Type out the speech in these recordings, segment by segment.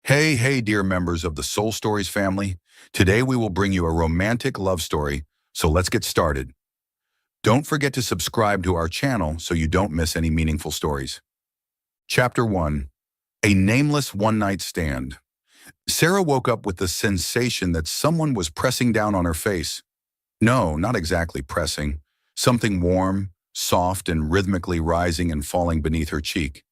Hey, dear members of the Soul Stories family. Today we will bring you a romantic love story, so let's get started. Don't forget to subscribe to our channel so you don't miss any meaningful stories. Chapter 1. A Nameless One-Night Stand. Sarah woke up with the sensation that someone was pressing down on her face. No, not exactly pressing. Something warm, soft, and rhythmically rising and falling beneath her cheek.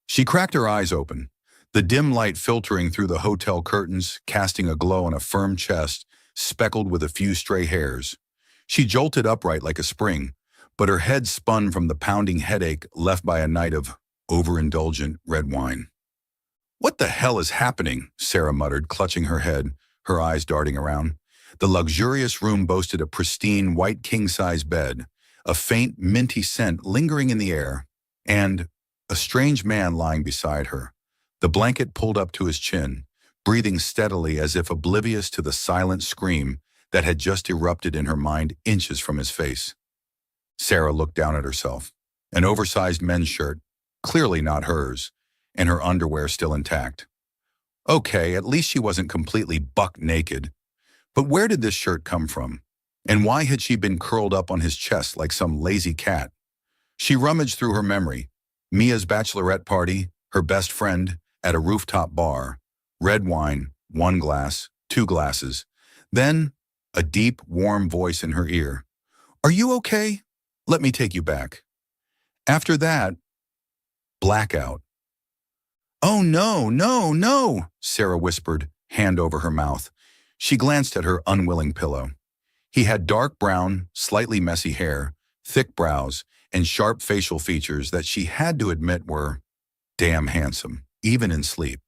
She cracked her eyes open, the dim light filtering through the hotel curtains, casting a glow on a firm chest, speckled with a few stray hairs. She jolted upright like a spring, but her head spun from the pounding headache left by a night of overindulgent red wine. "What the hell is happening?" Sarah muttered, clutching her head, her eyes darting around. The luxurious room boasted a pristine white king-size bed, a faint minty scent lingering in the air, and a strange man lying beside her, the blanket pulled up to his chin, breathing steadily as if oblivious to the silent scream that had just erupted in her mind inches from his face. Sarah looked down at herself, an oversized men's shirt, clearly not hers, and her underwear still intact. Okay, at least she wasn't completely buck naked. But where did this shirt come from? And why had she been curled up on his chest like some lazy cat? She rummaged through her memory. Mia's bachelorette party, her best friend, at a rooftop bar, red wine, one glass, two glasses. Then, a deep, warm voice in her ear. "Are you okay? Let me take you back." After that, blackout. "Oh no, no, no," Sarah whispered, hand over her mouth. She glanced at her unwilling pillow. He had dark brown, slightly messy hair, thick brows, and sharp facial features that she had to admit were damn handsome, even in sleep.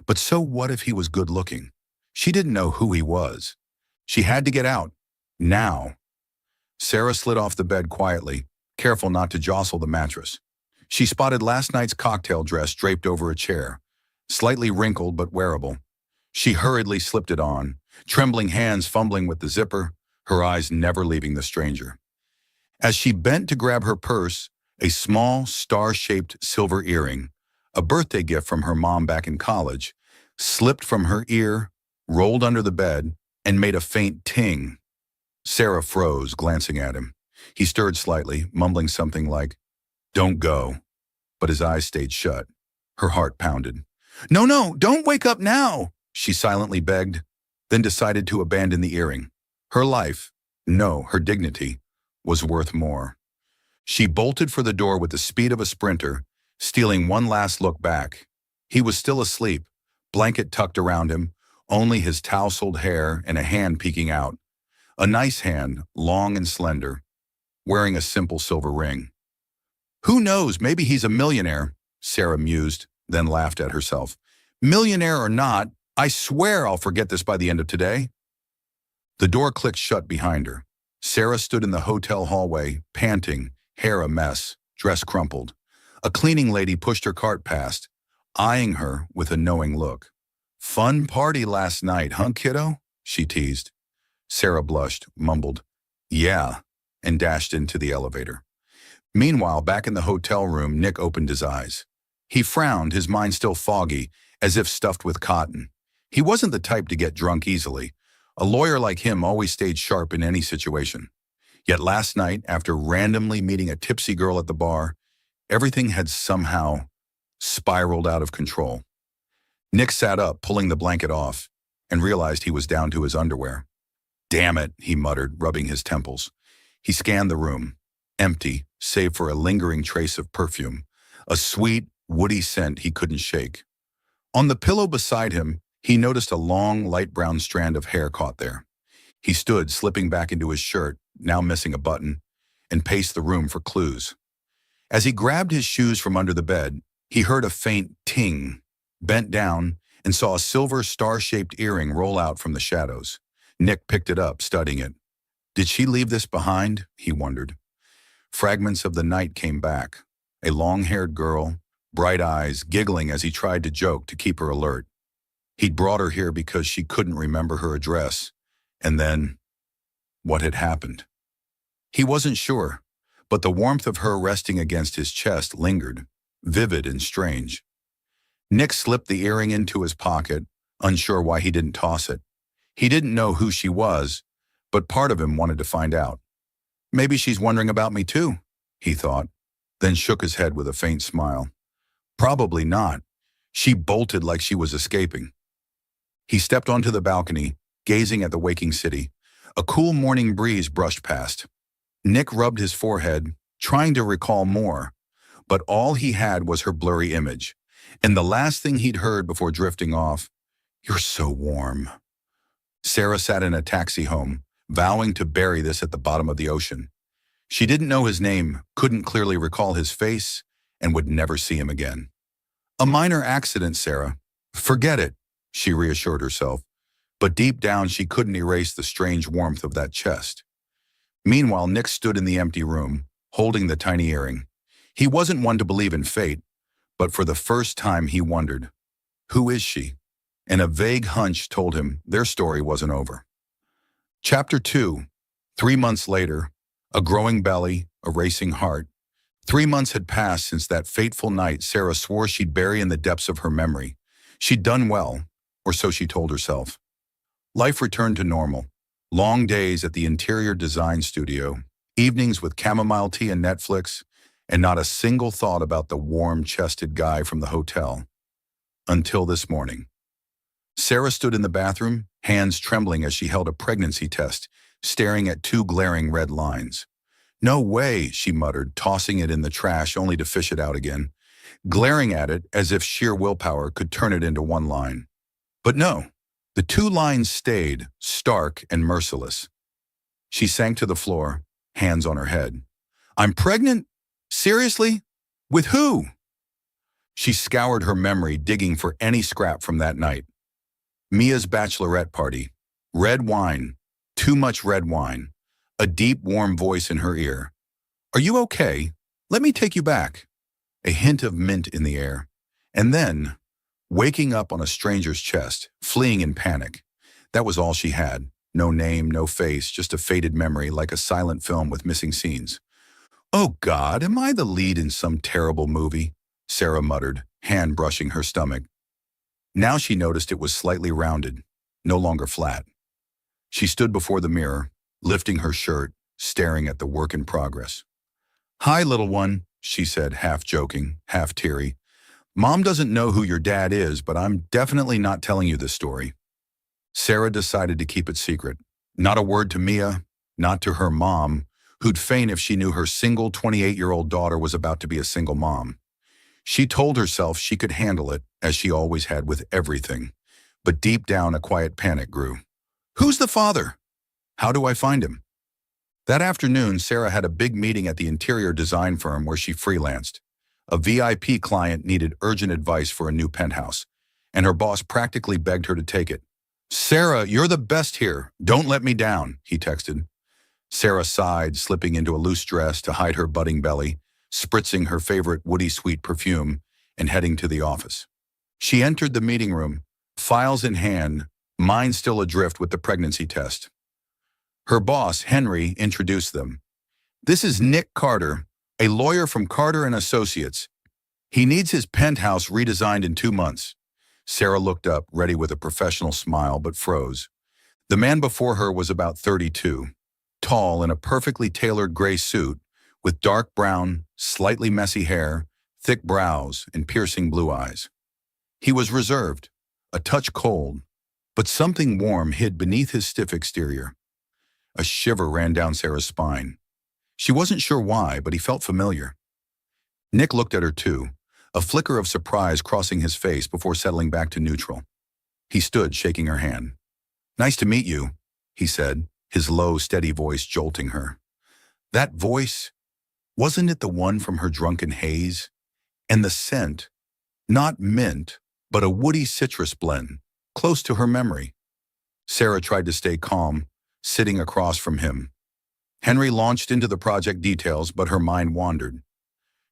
But so what if he was good-looking? She didn't know who he was. She had to get out. Now. Sarah slid off the bed quietly, careful not to jostle the mattress. She spotted last night's cocktail dress draped over a chair, slightly wrinkled but wearable. She hurriedly slipped it on, trembling hands fumbling with the zipper, her eyes never leaving the stranger. As she bent to grab her purse, a small, star-shaped silver earring, a birthday gift from her mom back in college, slipped from her ear, rolled under the bed, and made a faint ting. Sarah froze, glancing at him. He stirred slightly, mumbling something like, "Don't go," but his eyes stayed shut. Her heart pounded. "No, no, don't wake up now," she silently begged, then decided to abandon the earring. Her life, no, her dignity, was worth more. She bolted for the door with the speed of a sprinter, stealing one last look back. He was still asleep, blanket tucked around him, only his tousled hair and a hand peeking out. A nice hand, long and slender, wearing a simple silver ring. "Who knows, maybe he's a millionaire," Sarah mused, then laughed at herself. "Millionaire or not, I swear I'll forget this by the end of today." The door clicked shut behind her. Sarah stood in the hotel hallway, panting, hair a mess, dress crumpled. A cleaning lady pushed her cart past, eyeing her with a knowing look. "Fun party last night, huh, kiddo?" she teased. Sarah blushed, mumbled, "Yeah," and dashed into the elevator. Meanwhile, back in the hotel room, Nick opened his eyes. He frowned, his mind still foggy, as if stuffed with cotton. He wasn't the type to get drunk easily. A lawyer like him always stayed sharp in any situation. Yet last night, after randomly meeting a tipsy girl at the bar, everything had somehow spiraled out of control. Nick sat up, pulling the blanket off, and realized he was down to his underwear. "Damn it," he muttered, rubbing his temples. He scanned the room, empty, save for a lingering trace of perfume, a sweet, woody scent he couldn't shake. On the pillow beside him, he noticed a long, light brown strand of hair caught there. He stood, slipping back into his shirt, now missing a button, and paced the room for clues. As he grabbed his shoes from under the bed, he heard a faint ting, bent down, and saw a silver star-shaped earring roll out from the shadows. Nick picked it up, studying it. Did she leave this behind? He wondered. Fragments of the night came back. A long-haired girl, bright eyes, giggling as he tried to joke to keep her alert. He'd brought her here because she couldn't remember her address. And then, what had happened? He wasn't sure, but the warmth of her resting against his chest lingered, vivid and strange. Nick slipped the earring into his pocket, unsure why he didn't toss it. He didn't know who she was, but part of him wanted to find out. Maybe she's wondering about me too, he thought, then shook his head with a faint smile. Probably not. She bolted like she was escaping. He stepped onto the balcony, gazing at the waking city. A cool morning breeze brushed past. Nick rubbed his forehead, trying to recall more, but all he had was her blurry image. And the last thing he'd heard before drifting off, "You're so warm." Sarah sat in a taxi home, vowing to bury this at the bottom of the ocean. She didn't know his name, couldn't clearly recall his face, and would never see him again. A minor accident, Sarah. Forget it, she reassured herself, but deep down she couldn't erase the strange warmth of that chest. Meanwhile, Nick stood in the empty room, holding the tiny earring. He wasn't one to believe in fate, but for the first time he wondered, who is she? And a vague hunch told him their story wasn't over. Chapter 2. 3 months later, a growing belly, a racing heart. 3 months had passed since that fateful night Sarah swore she'd bury in the depths of her memory. She'd done well, or so she told herself. Life returned to normal. Long days at the interior design studio, evenings with chamomile tea and Netflix, and not a single thought about the warm-chested guy from the hotel. Until this morning. Sarah stood in the bathroom, hands trembling as she held a pregnancy test, staring at 2 glaring red lines. "No way," she muttered, tossing it in the trash only to fish it out again, glaring at it as if sheer willpower could turn it into 1 line. But no, the 2 lines stayed, stark and merciless. She sank to the floor, hands on her head. "I'm pregnant? Seriously? With who?" She scoured her memory, digging for any scrap from that night. Mia's bachelorette party. Red wine. Too much red wine. A deep, warm voice in her ear. "Are you okay? Let me take you back." A hint of mint in the air. And then, waking up on a stranger's chest, fleeing in panic. That was all she had. No name, no face, just a faded memory like a silent film with missing scenes. "Oh God, am I the lead in some terrible movie?" Sarah muttered, hand brushing her stomach. Now she noticed it was slightly rounded, no longer flat. She stood before the mirror, lifting her shirt, staring at the work in progress. "Hi, little one," she said, half joking, half teary. "Mom doesn't know who your dad is, but I'm definitely not telling you this story." Sarah decided to keep it secret. Not a word to Mia, not to her mom, who'd faint if she knew her single 28-year-old daughter was about to be a single mom. She told herself she could handle it, as she always had with everything. But deep down, a quiet panic grew. "Who's the father? How do I find him?" That afternoon, Sarah had a big meeting at the interior design firm where she freelanced. A VIP client needed urgent advice for a new penthouse, and her boss practically begged her to take it. "Sarah, you're the best here. Don't let me down," he texted. Sarah sighed, slipping into a loose dress to hide her budding belly, spritzing her favorite woody sweet perfume, and heading to the office. She entered the meeting room, files in hand, mind still adrift with the pregnancy test. Her boss, Henry, introduced them. "This is Nick Carter, a lawyer from Carter and Associates. He needs his penthouse redesigned in 2 months." Sarah looked up, ready with a professional smile, but froze. The man before her was about 32, tall in a perfectly tailored gray suit, with dark brown, slightly messy hair, thick brows, and piercing blue eyes. He was reserved, a touch cold, but something warm hid beneath his stiff exterior. A shiver ran down Sarah's spine. She wasn't sure why, but he felt familiar. Nick looked at her too, a flicker of surprise crossing his face before settling back to neutral. He stood, shaking her hand. "Nice to meet you," he said, his low, steady voice jolting her. That voice, wasn't it the one from her drunken haze? And the scent, not mint, but a woody citrus blend, close to her memory. Sarah tried to stay calm, sitting across from him. Henry launched into the project details, but her mind wandered.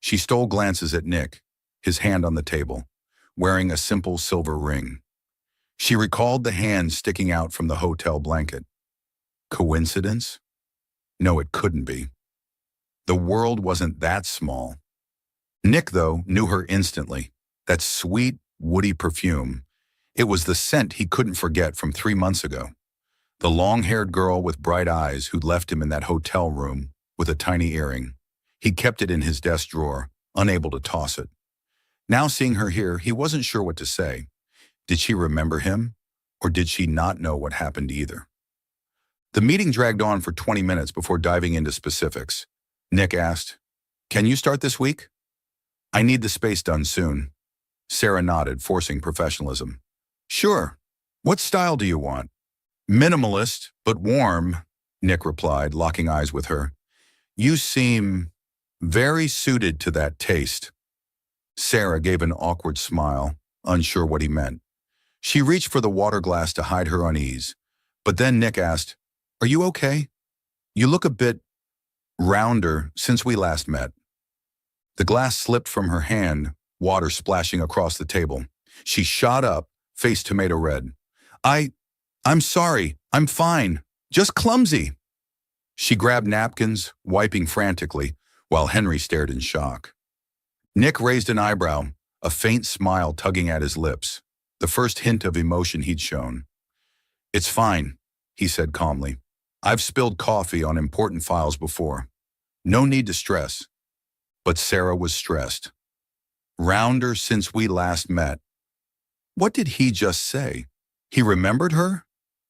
She stole glances at Nick, his hand on the table, wearing a simple silver ring. She recalled the hand sticking out from the hotel blanket. Coincidence? No, it couldn't be. The world wasn't that small. Nick, though, knew her instantly. That sweet, woody perfume. It was the scent he couldn't forget from 3 months ago. The long-haired girl with bright eyes who'd left him in that hotel room with a tiny earring. He kept it in his desk drawer, unable to toss it. Now seeing her here, he wasn't sure what to say. Did she remember him, or did she not know what happened either? The meeting dragged on for 20 minutes before diving into specifics. Nick asked, "Can you start this week?" "I need the space done soon." Sarah nodded, forcing professionalism. "Sure. What style do you want?" "Minimalist, but warm," Nick replied, locking eyes with her. "You seem very suited to that taste." Sarah gave an awkward smile, unsure what he meant. She reached for the water glass to hide her unease. But then Nick asked, "Are you okay? You look a bit rounder since we last met." The glass slipped from her hand, water splashing across the table. She shot up, face tomato red. I'm sorry. I'm fine. Just clumsy." She grabbed napkins, wiping frantically, while Henry stared in shock. Nick raised an eyebrow, a faint smile tugging at his lips, the first hint of emotion he'd shown. "It's fine," he said calmly. "I've spilled coffee on important files before. No need to stress." But Sarah was stressed. Rounder since we last met. What did he just say? He remembered her?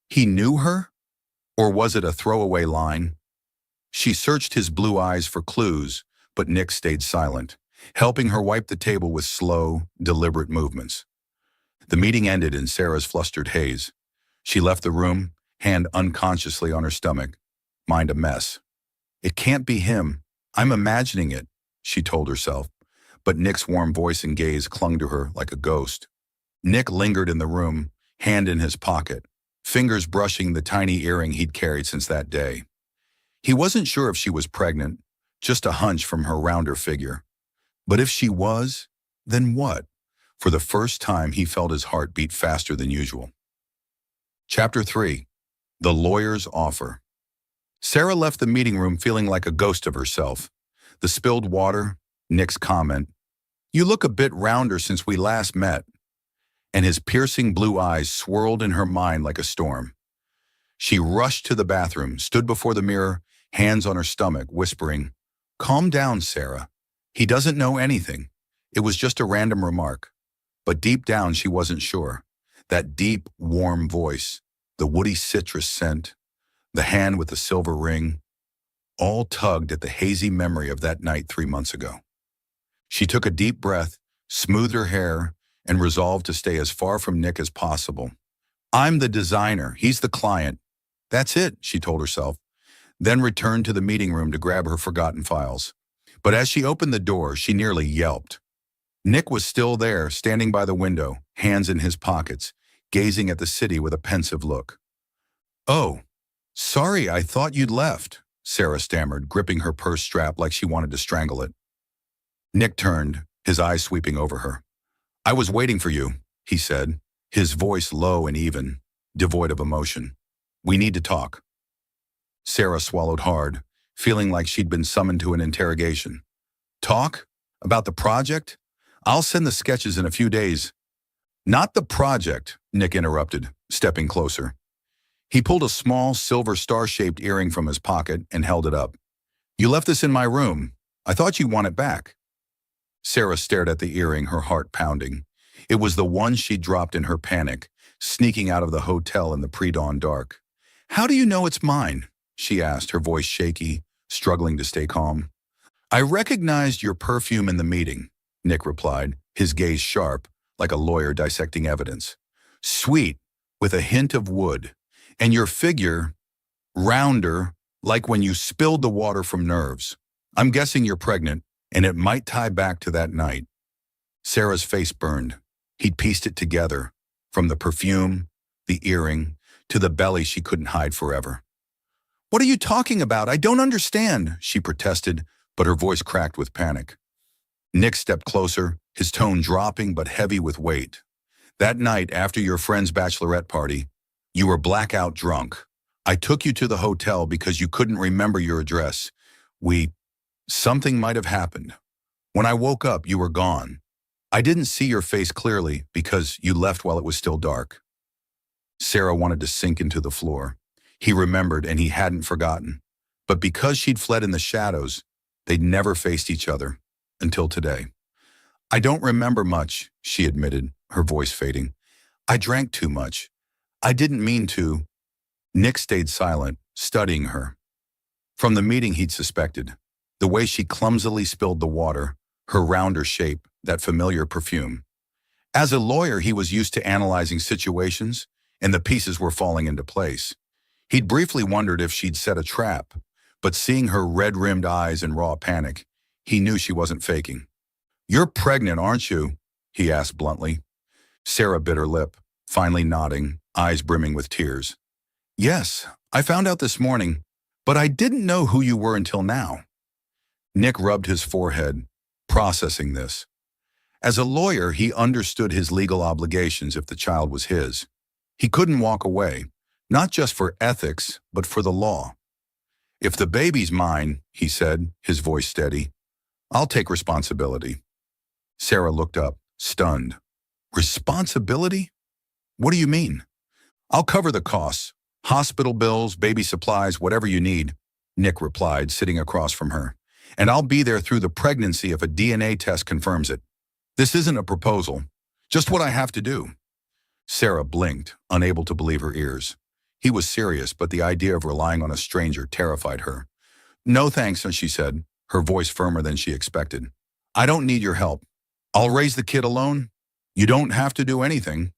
He knew her? Or was it a throwaway line? She searched his blue eyes for clues, but Nick stayed silent, helping her wipe the table with slow, deliberate movements. The meeting ended in Sarah's flustered haze. She left the room, hand unconsciously on her stomach, mind a mess. "It can't be him. I'm imagining it," she told herself, but Nick's warm voice and gaze clung to her like a ghost. Nick lingered in the room, hand in his pocket, fingers brushing the tiny earring he'd carried since that day. He wasn't sure if she was pregnant, just a hunch from her rounder figure. But if she was, then what? For the first time, he felt his heart beat faster than usual. Chapter 3. The Lawyer's Offer. Sarah left the meeting room feeling like a ghost of herself. The spilled water, Nick's comment, "You look a bit rounder since we last met," and his piercing blue eyes swirled in her mind like a storm. She rushed to the bathroom, stood before the mirror, hands on her stomach, whispering, "Calm down, Sarah. He doesn't know anything. It was just a random remark." But deep down, she wasn't sure. That deep, warm voice, the woody citrus scent, the hand with the silver ring, all tugged at the hazy memory of that night 3 months ago. She took a deep breath, smoothed her hair, and resolved to stay as far from Nick as possible. "I'm the designer, he's the client. That's it," she told herself, then returned to the meeting room to grab her forgotten files. But as she opened the door, she nearly yelped. Nick was still there, standing by the window, hands in his pockets, gazing at the city with a pensive look. "Oh, sorry, I thought you'd left," Sarah stammered, gripping her purse strap like she wanted to strangle it. Nick turned, his eyes sweeping over her. "I was waiting for you," he said, his voice low and even, devoid of emotion. "We need to talk." Sarah swallowed hard, feeling like she'd been summoned to an interrogation. "Talk? About the project? I'll send the sketches in a few days." "Not the project," Nick interrupted, stepping closer. He pulled a small, silver star-shaped earring from his pocket and held it up. "You left this in my room. I thought you'd want it back." Sarah stared at the earring, her heart pounding. It was the one she dropped in her panic, sneaking out of the hotel in the pre-dawn dark. "How do you know it's mine?" she asked, her voice shaky, struggling to stay calm. "I recognized your perfume in the meeting," Nick replied, his gaze sharp, like a lawyer dissecting evidence. "Sweet, with a hint of wood. And your figure, rounder, like when you spilled the water from nerves. I'm guessing you're pregnant, and it might tie back to that night." Sarah's face burned. He'd pieced it together, from the perfume, the earring, to the belly she couldn't hide forever. "What are you talking about? I don't understand," she protested, but her voice cracked with panic. Nick stepped closer, his tone dropping but heavy with weight. "That night after your friend's bachelorette party, you were blackout drunk. I took you to the hotel because you couldn't remember your address. Something might have happened. When I woke up, you were gone. I didn't see your face clearly because you left while it was still dark. Sarah wanted to sink into the floor. He remembered and he hadn't forgotten. But because she'd fled in the shadows, they'd never faced each other until today. I don't remember much, she admitted, her voice fading. I drank too much. I didn't mean to. Nick stayed silent, studying her. From the meeting he'd suspected, the way she clumsily spilled the water, her rounder shape, that familiar perfume. As a lawyer, he was used to analyzing situations, and the pieces were falling into place. He'd briefly wondered if she'd set a trap, but seeing her red-rimmed eyes and raw panic, he knew she wasn't faking. You're pregnant, aren't you? He asked bluntly. Sarah bit her lip, finally nodding, eyes brimming with tears. Yes, I found out this morning, but I didn't know who you were until now. Nick rubbed his forehead, processing this. As a lawyer, he understood his legal obligations if the child was his. He couldn't walk away, not just for ethics, but for the law. If the baby's mine, he said, his voice steady, I'll take responsibility. Sarah looked up, stunned. Responsibility? What do you mean? I'll cover the costs. Hospital bills, baby supplies, whatever you need, Nick replied, sitting across from her. And I'll be there through the pregnancy if a DNA test confirms it. This isn't a proposal, just what I have to do. Sarah blinked, unable to believe her ears. He was serious, but the idea of relying on a stranger terrified her. No thanks, she said, her voice firmer than she expected. I don't need your help. I'll raise the kid alone. You don't have to do anything.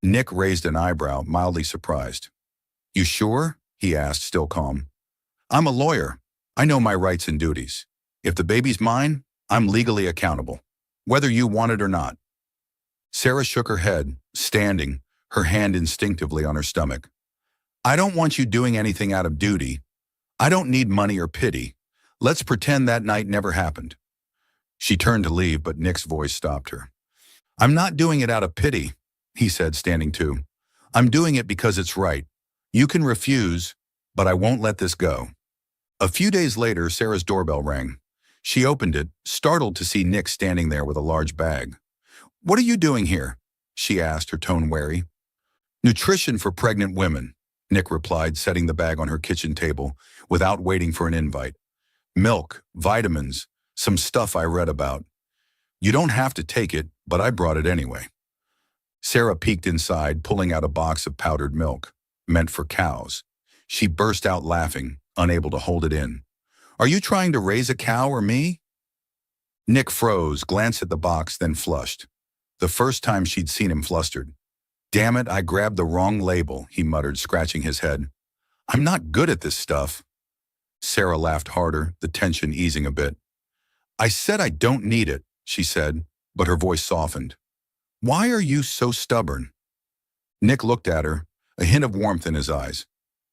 Nick raised an eyebrow, mildly surprised. You sure? He asked, still calm. I'm a lawyer. I know my rights and duties. If the baby's mine, I'm legally accountable, whether you want it or not. Sarah shook her head, standing, her hand instinctively on her stomach. I don't want you doing anything out of duty. I don't need money or pity. Let's pretend that night never happened. She turned to leave, but Nick's voice stopped her. I'm not doing it out of pity, he said, standing too. I'm doing it because it's right. You can refuse, but I won't let this go. A few days later, Sarah's doorbell rang. She opened it, startled to see Nick standing there with a large bag. What are you doing here? She asked, her tone wary. Nutrition for pregnant women, Nick replied, setting the bag on her kitchen table without waiting for an invite. Milk, vitamins, some stuff I read about. You don't have to take it, but I brought it anyway. Sarah peeked inside, pulling out a box of powdered milk, meant for cows. She burst out laughing, unable to hold it in. Are you trying to raise a cow or me? Nick froze, glanced at the box, then flushed. The first time she'd seen him flustered. Damn it, I grabbed the wrong label, he muttered, scratching his head. I'm not good at this stuff. Sarah laughed harder, the tension easing a bit. I said I don't need it, she said, but her voice softened. Why are you so stubborn? Nick looked at her, a hint of warmth in his eyes.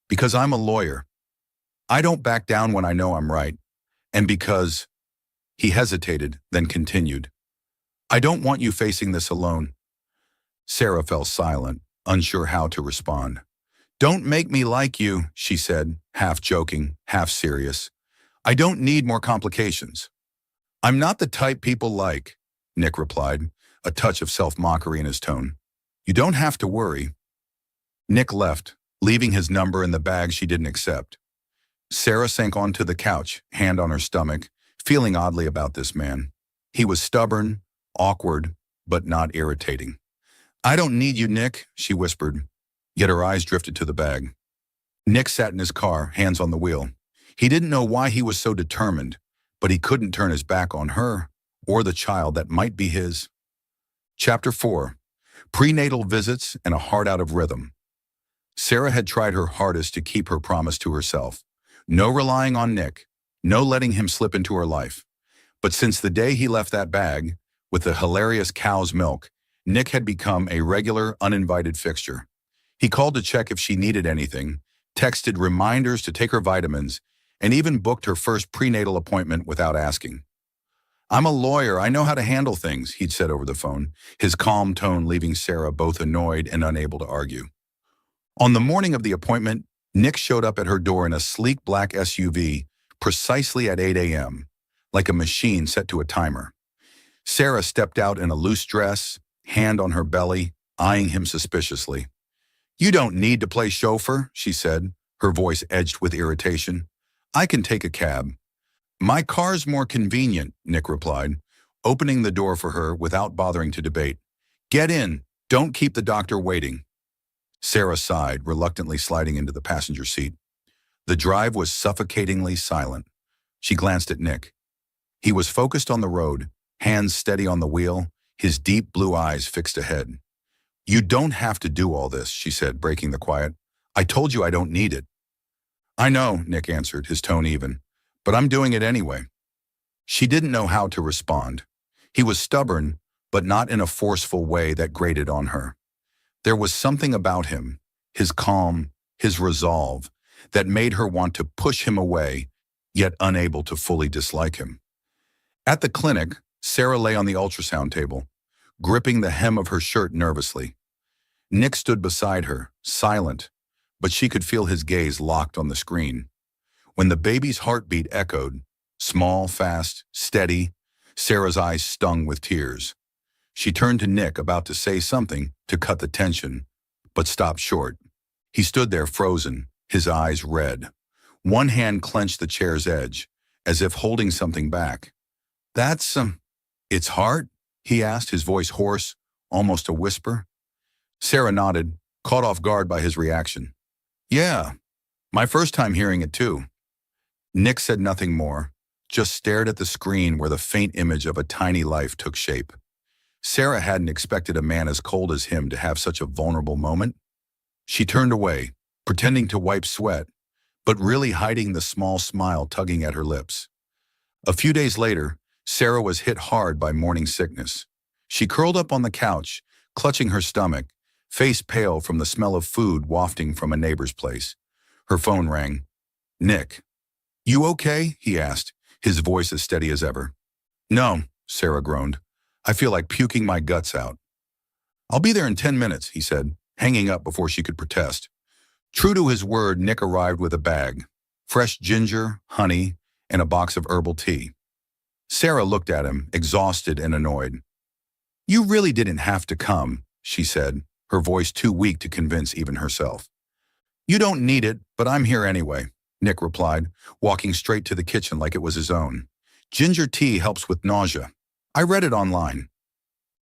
Because I'm a lawyer. I don't back down when I know I'm right. And because... He hesitated, then continued. I don't want you facing this alone. Sarah fell silent, unsure how to respond. Don't make me like you, she said, half joking, half serious. I don't need more complications. I'm not the type people like, Nick replied, a touch of self-mockery in his tone. You don't have to worry. Nick left, leaving his number in the bag she didn't accept. Sarah sank onto the couch, hand on her stomach, feeling oddly about this man. He was stubborn, awkward, but not irritating. I don't need you, Nick, she whispered, yet her eyes drifted to the bag. Nick sat in his car, hands on the wheel. He didn't know why he was so determined, but he couldn't turn his back on her or the child that might be his. Chapter 4. Prenatal visits and a heart out of rhythm. Sarah had tried her hardest to keep her promise to herself. No relying on Nick, no letting him slip into her life. But since the day he left that bag, with the hilarious cow's milk, Nick had become a regular, uninvited fixture. He called to check if she needed anything, texted reminders to take her vitamins, and even booked her first prenatal appointment without asking. I'm a lawyer, I know how to handle things, he'd said over the phone, his calm tone leaving Sarah both annoyed and unable to argue. On the morning of the appointment, Nick showed up at her door in a sleek black SUV, precisely at 8 a.m., like a machine set to a timer. Sarah stepped out in a loose dress, hand on her belly, eyeing him suspiciously. "You don't need to play chauffeur," she said, her voice edged with irritation. "I can take a cab." "My car's more convenient," Nick replied, opening the door for her without bothering to debate. "Get in. Don't keep the doctor waiting." Sarah sighed, reluctantly sliding into the passenger seat. The drive was suffocatingly silent. She glanced at Nick. He was focused on the road, hands steady on the wheel, his deep blue eyes fixed ahead. "You don't have to do all this," she said, breaking the quiet. "I told you I don't need it." "I know," Nick answered, his tone even, "but I'm doing it anyway." She didn't know how to respond. He was stubborn, but not in a forceful way that grated on her. There was something about him, his calm, his resolve, that made her want to push him away, yet unable to fully dislike him. At the clinic, Sarah lay on the ultrasound table, gripping the hem of her shirt nervously. Nick stood beside her, silent, but she could feel his gaze locked on the screen. When the baby's heartbeat echoed, small, fast, steady, Sarah's eyes stung with tears. She turned to Nick, about to say something to cut the tension, but stopped short. He stood there frozen, his eyes red. One hand clenched the chair's edge, as if holding something back. It's hard?" he asked, his voice hoarse, almost a whisper. Sarah nodded, caught off guard by his reaction. "Yeah, my first time hearing it too." Nick said nothing more, just stared at the screen where the faint image of a tiny life took shape. Sarah hadn't expected a man as cold as him to have such a vulnerable moment. She turned away, pretending to wipe sweat, but really hiding the small smile tugging at her lips. A few days later, Sarah was hit hard by morning sickness. She curled up on the couch, clutching her stomach, face pale from the smell of food wafting from a neighbor's place. Her phone rang. "Nick." "You okay?" he asked, his voice as steady as ever. "No," Sarah groaned. "I feel like puking my guts out." "I'll be there in 10 minutes, he said, hanging up before she could protest. True to his word, Nick arrived with a bag, fresh ginger, honey, and a box of herbal tea. Sarah looked at him, exhausted and annoyed. "You really didn't have to come," she said, her voice too weak to convince even herself. "You don't need it, but I'm here anyway," Nick replied, walking straight to the kitchen like it was his own. "Ginger tea helps with nausea. I read it online."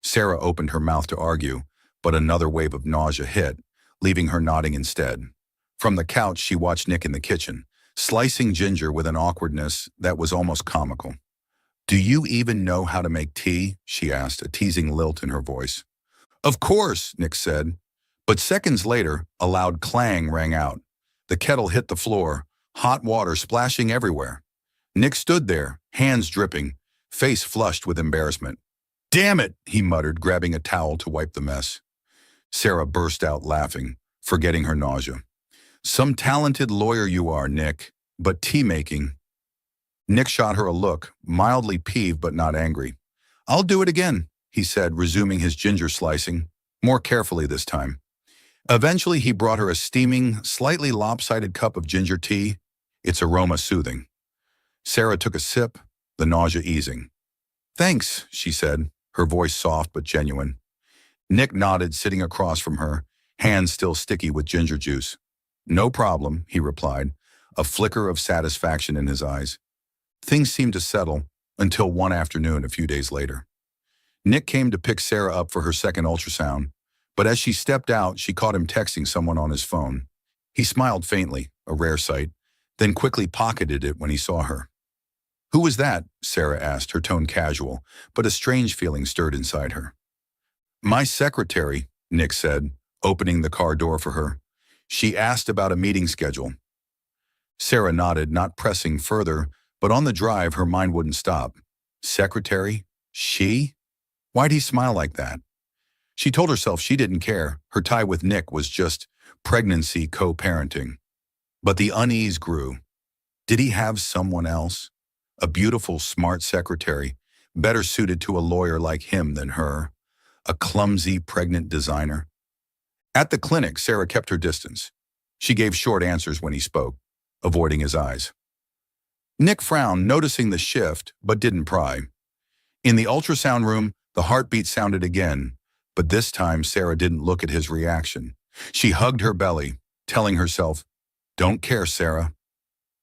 Sarah opened her mouth to argue, but another wave of nausea hit, leaving her nodding instead. From the couch, she watched Nick in the kitchen, slicing ginger with an awkwardness that was almost comical. "Do you even know how to make tea?" she asked, a teasing lilt in her voice. "Of course," Nick said. But seconds later, a loud clang rang out. The kettle hit the floor, hot water splashing everywhere. Nick stood there, hands dripping, face flushed with embarrassment. "Damn it," he muttered, grabbing a towel to wipe the mess. Sarah burst out laughing, forgetting her nausea. "Some talented lawyer you are, Nick, but tea-making." Nick shot her a look, mildly peeved but not angry. "I'll do it again," he said, resuming his ginger slicing, more carefully this time. Eventually, he brought her a steaming, slightly lopsided cup of ginger tea, its aroma soothing. Sarah took a sip, the nausea easing. "Thanks," she said, her voice soft but genuine. Nick nodded, sitting across from her, hands still sticky with ginger juice. "No problem," he replied, a flicker of satisfaction in his eyes. Things seemed to settle until one afternoon a few days later. Nick came to pick Sarah up for her second ultrasound, but as she stepped out, she caught him texting someone on his phone. He smiled faintly, a rare sight, then quickly pocketed it when he saw her. "Who was that?" Sarah asked, her tone casual, but a strange feeling stirred inside her. "My secretary," Nick said, opening the car door for her. "She asked about a meeting schedule." Sarah nodded, not pressing further, but on the drive her mind wouldn't stop. Secretary? She? Why'd he smile like that? She told herself she didn't care. Her tie with Nick was just pregnancy co-parenting. But the unease grew. Did he have someone else? A beautiful, smart secretary, better suited to a lawyer like him than her. A clumsy, pregnant designer. At the clinic, Sarah kept her distance. She gave short answers when he spoke, avoiding his eyes. Nick frowned, noticing the shift, but didn't pry. In the ultrasound room, the heartbeat sounded again, but this time Sarah didn't look at his reaction. She hugged her belly, telling herself, "Don't care, Sarah.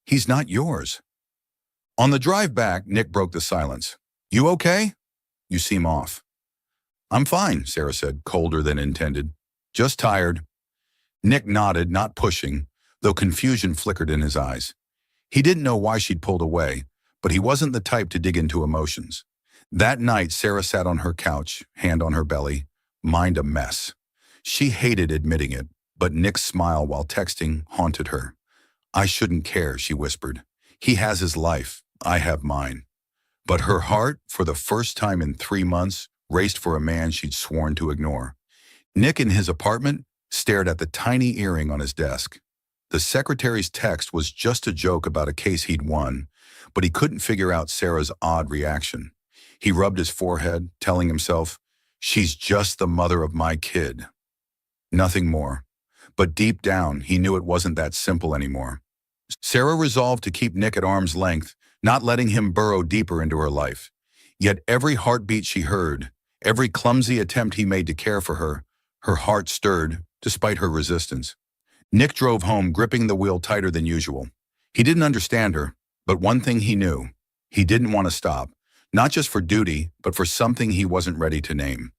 He's not yours." On the drive back, Nick broke the silence. "You okay? You seem off." "I'm fine," Sarah said, colder than intended. "Just tired." Nick nodded, not pushing, though confusion flickered in his eyes. He didn't know why she'd pulled away, but he wasn't the type to dig into emotions. That night, Sarah sat on her couch, hand on her belly, mind a mess. She hated admitting it, but Nick's smile while texting haunted her. "I shouldn't care," she whispered. "He has his life. I have mine." But her heart, for the first time in 3 months, raced for a man she'd sworn to ignore. Nick, in his apartment, stared at the tiny earring on his desk. The secretary's text was just a joke about a case he'd won, but he couldn't figure out Sarah's odd reaction. He rubbed his forehead, telling himself, "She's just the mother of my kid." Nothing more. But deep down, he knew it wasn't that simple anymore. Sarah resolved to keep Nick at arm's length, not letting him burrow deeper into her life. Yet every heartbeat she heard, every clumsy attempt he made to care for her, her heart stirred, despite her resistance. Nick drove home, gripping the wheel tighter than usual. He didn't understand her, but one thing he knew. He didn't want to stop, not just for duty, but for something he wasn't ready to name.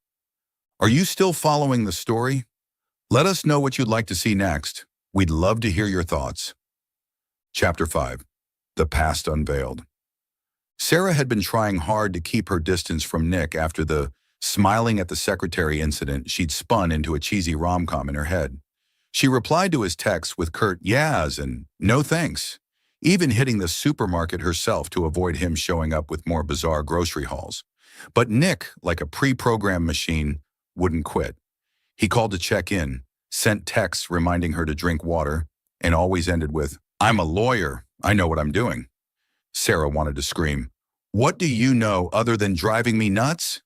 Are you still following the story? Let us know what you'd like to see next. We'd love to hear your thoughts. Chapter 5. The Past Unveiled. Sarah had been trying hard to keep her distance from Nick after the smiling at the secretary incident she'd spun into a cheesy rom-com in her head. She replied to his texts with curt "yeahs" and "no thanks," even hitting the supermarket herself to avoid him showing up with more bizarre grocery hauls. But Nick, like a pre-programmed machine, wouldn't quit. He called to check in, sent texts reminding her to drink water, and always ended with, "I'm a lawyer. I know what I'm doing." Sarah wanted to scream, "What do you know other than driving me nuts?"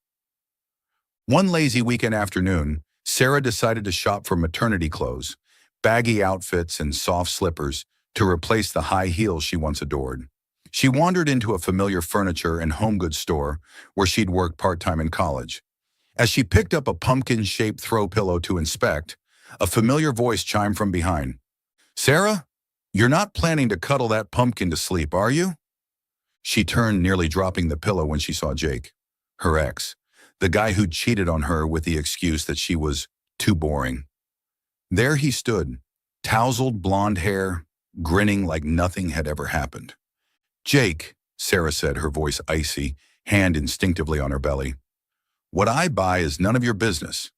One lazy weekend afternoon, Sarah decided to shop for maternity clothes, baggy outfits and soft slippers to replace the high heels she once adored. She wandered into a familiar furniture and home goods store where she'd worked part-time in college. As she picked up a pumpkin-shaped throw pillow to inspect, a familiar voice chimed from behind. "Sarah, you're not planning to cuddle that pumpkin to sleep, are you?" She turned, nearly dropping the pillow when she saw Jake, her ex, the guy who'd cheated on her with the excuse that she was too boring. There he stood, tousled blonde hair, grinning like nothing had ever happened. "Jake," Sarah said, her voice icy, hand instinctively on her belly. "What I buy is none of your business."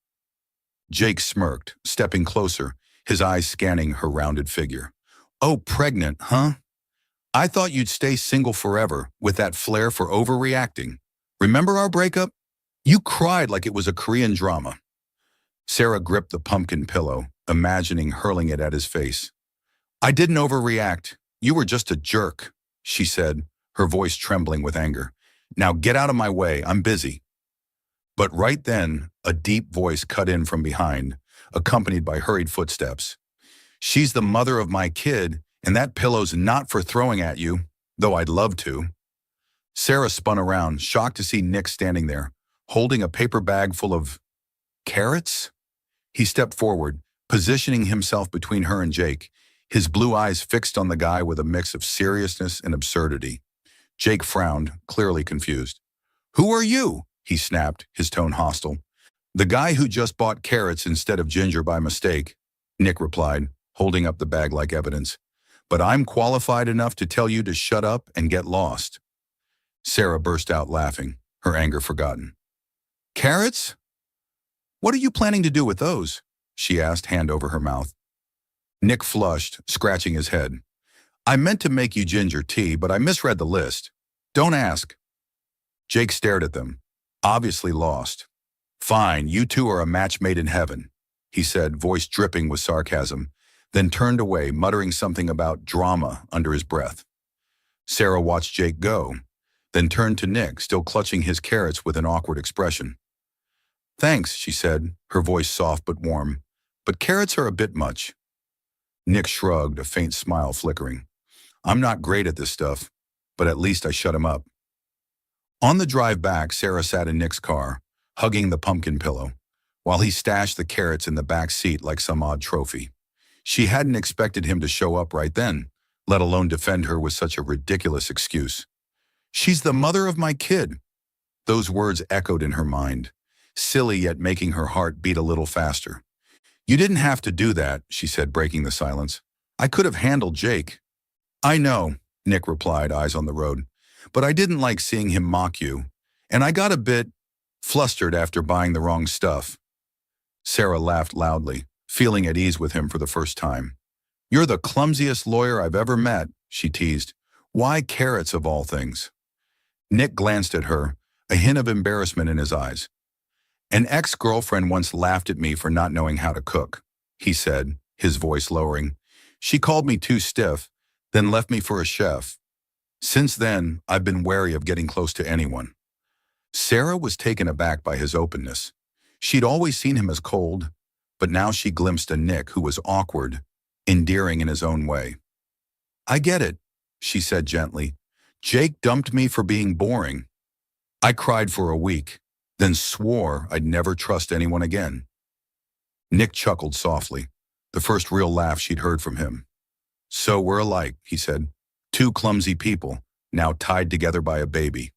Jake smirked, stepping closer, his eyes scanning her rounded figure. "Oh, pregnant, huh? I thought you'd stay single forever with that flair for overreacting. Remember our breakup? You cried like it was a Korean drama." Sarah gripped the pumpkin pillow, imagining hurling it at his face. "I didn't overreact. You were just a jerk," she said, her voice trembling with anger. "Now get out of my way. I'm busy." But right then, a deep voice cut in from behind, accompanied by hurried footsteps. "She's the mother of my kid, and that pillow's not for throwing at you, though I'd love to." Sarah spun around, shocked to see Nick standing there, holding a paper bag full of carrots. He stepped forward, positioning himself between her and Jake, his blue eyes fixed on the guy with a mix of seriousness and absurdity. Jake frowned, clearly confused. "Who are you?" he snapped, his tone hostile. "The guy who just bought carrots instead of ginger by mistake," Nick replied, holding up the bag like evidence. "But I'm qualified enough to tell you to shut up and get lost." Sarah burst out laughing, her anger forgotten. "Carrots? What are you planning to do with those?" she asked, hand over her mouth. Nick flushed, scratching his head. "I meant to make you ginger tea, but I misread the list. Don't ask." Jake stared at them, obviously lost. "Fine, you two are a match made in heaven," he said, voice dripping with sarcasm, then turned away, muttering something about drama under his breath. Sarah watched Jake go, then turned to Nick, still clutching his carrots with an awkward expression. "Thanks," she said, her voice soft but warm, "but carrots are a bit much." Nick shrugged, a faint smile flickering. "I'm not great at this stuff, but at least I shut him up." On the drive back, Sarah sat in Nick's car, hugging the pumpkin pillow, while he stashed the carrots in the back seat like some odd trophy. She hadn't expected him to show up right then, let alone defend her with such a ridiculous excuse. "She's the mother of my kid." Those words echoed in her mind, silly yet making her heart beat a little faster. "You didn't have to do that," she said, breaking the silence. "I could have handled Jake." "I know," Nick replied, eyes on the road, "but I didn't like seeing him mock you, and I got a bit flustered after buying the wrong stuff." Sarah laughed loudly, feeling at ease with him for the first time. "You're the clumsiest lawyer I've ever met," she teased. "Why carrots of all things?" Nick glanced at her, a hint of embarrassment in his eyes. "An ex-girlfriend once laughed at me for not knowing how to cook," he said, his voice lowering. "She called me too stiff, then left me for a chef. Since then, I've been wary of getting close to anyone." Sarah was taken aback by his openness. She'd always seen him as cold, but now she glimpsed a Nick who was awkward, endearing in his own way. "I get it," she said gently. "Jake dumped me for being boring. I cried for a week, then swore I'd never trust anyone again." Nick chuckled softly, the first real laugh she'd heard from him. "So we're alike," he said. "Two clumsy people, now tied together by a baby."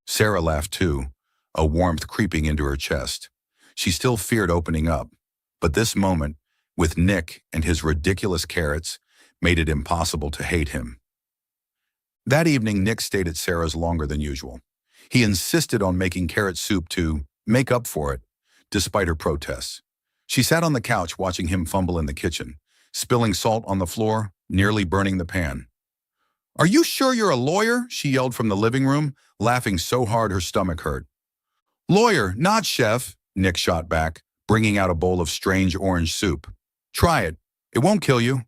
Sarah laughed too, a warmth creeping into her chest. She still feared opening up, but this moment, with Nick and his ridiculous carrots, made it impossible to hate him. That evening, Nick stayed at Sarah's longer than usual. He insisted on making carrot soup to make up for it, despite her protests. She sat on the couch watching him fumble in the kitchen, spilling salt on the floor, nearly burning the pan. "Are you sure you're a lawyer?" she yelled from the living room, laughing so hard her stomach hurt. "Lawyer, not chef," Nick shot back, bringing out a bowl of strange orange soup. "Try it. It won't kill you."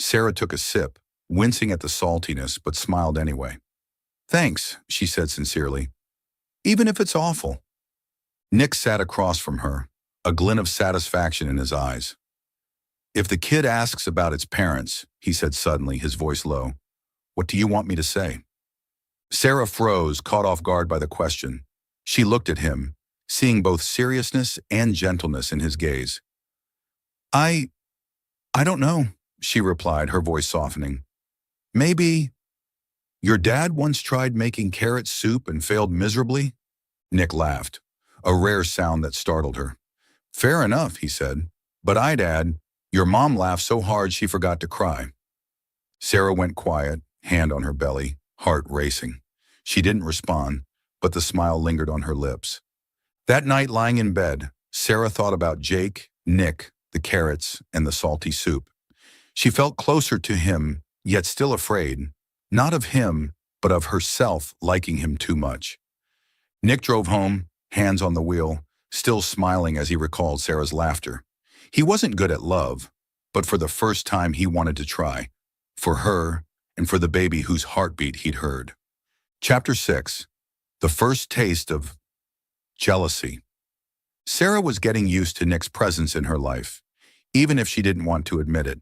Sarah took a sip, wincing at the saltiness, but smiled anyway. "Thanks," she said sincerely. "Even if it's awful." Nick sat across from her, a glint of satisfaction in his eyes. "If the kid asks about its parents," he said suddenly, his voice low, "what do you want me to say?" Sarah froze, caught off guard by the question. She looked at him, seeing both seriousness and gentleness in his gaze. I don't know," she replied, her voice softening. "Maybe your dad once tried making carrot soup and failed miserably?" Nick laughed, a rare sound that startled her. "Fair enough," he said, "but I'd add, your mom laughed so hard she forgot to cry." Sarah went quiet, hand on her belly, heart racing. She didn't respond, but the smile lingered on her lips. That night, lying in bed, Sarah thought about Jake, Nick, the carrots, and the salty soup. She felt closer to him, yet still afraid, not of him, but of herself liking him too much. Nick drove home, hands on the wheel, still smiling as he recalled Sarah's laughter. He wasn't good at love, but for the first time he wanted to try, for her and for the baby whose heartbeat he'd heard. Chapter 6. The First Taste of Jealousy. Sarah was getting used to Nick's presence in her life, even if she didn't want to admit it.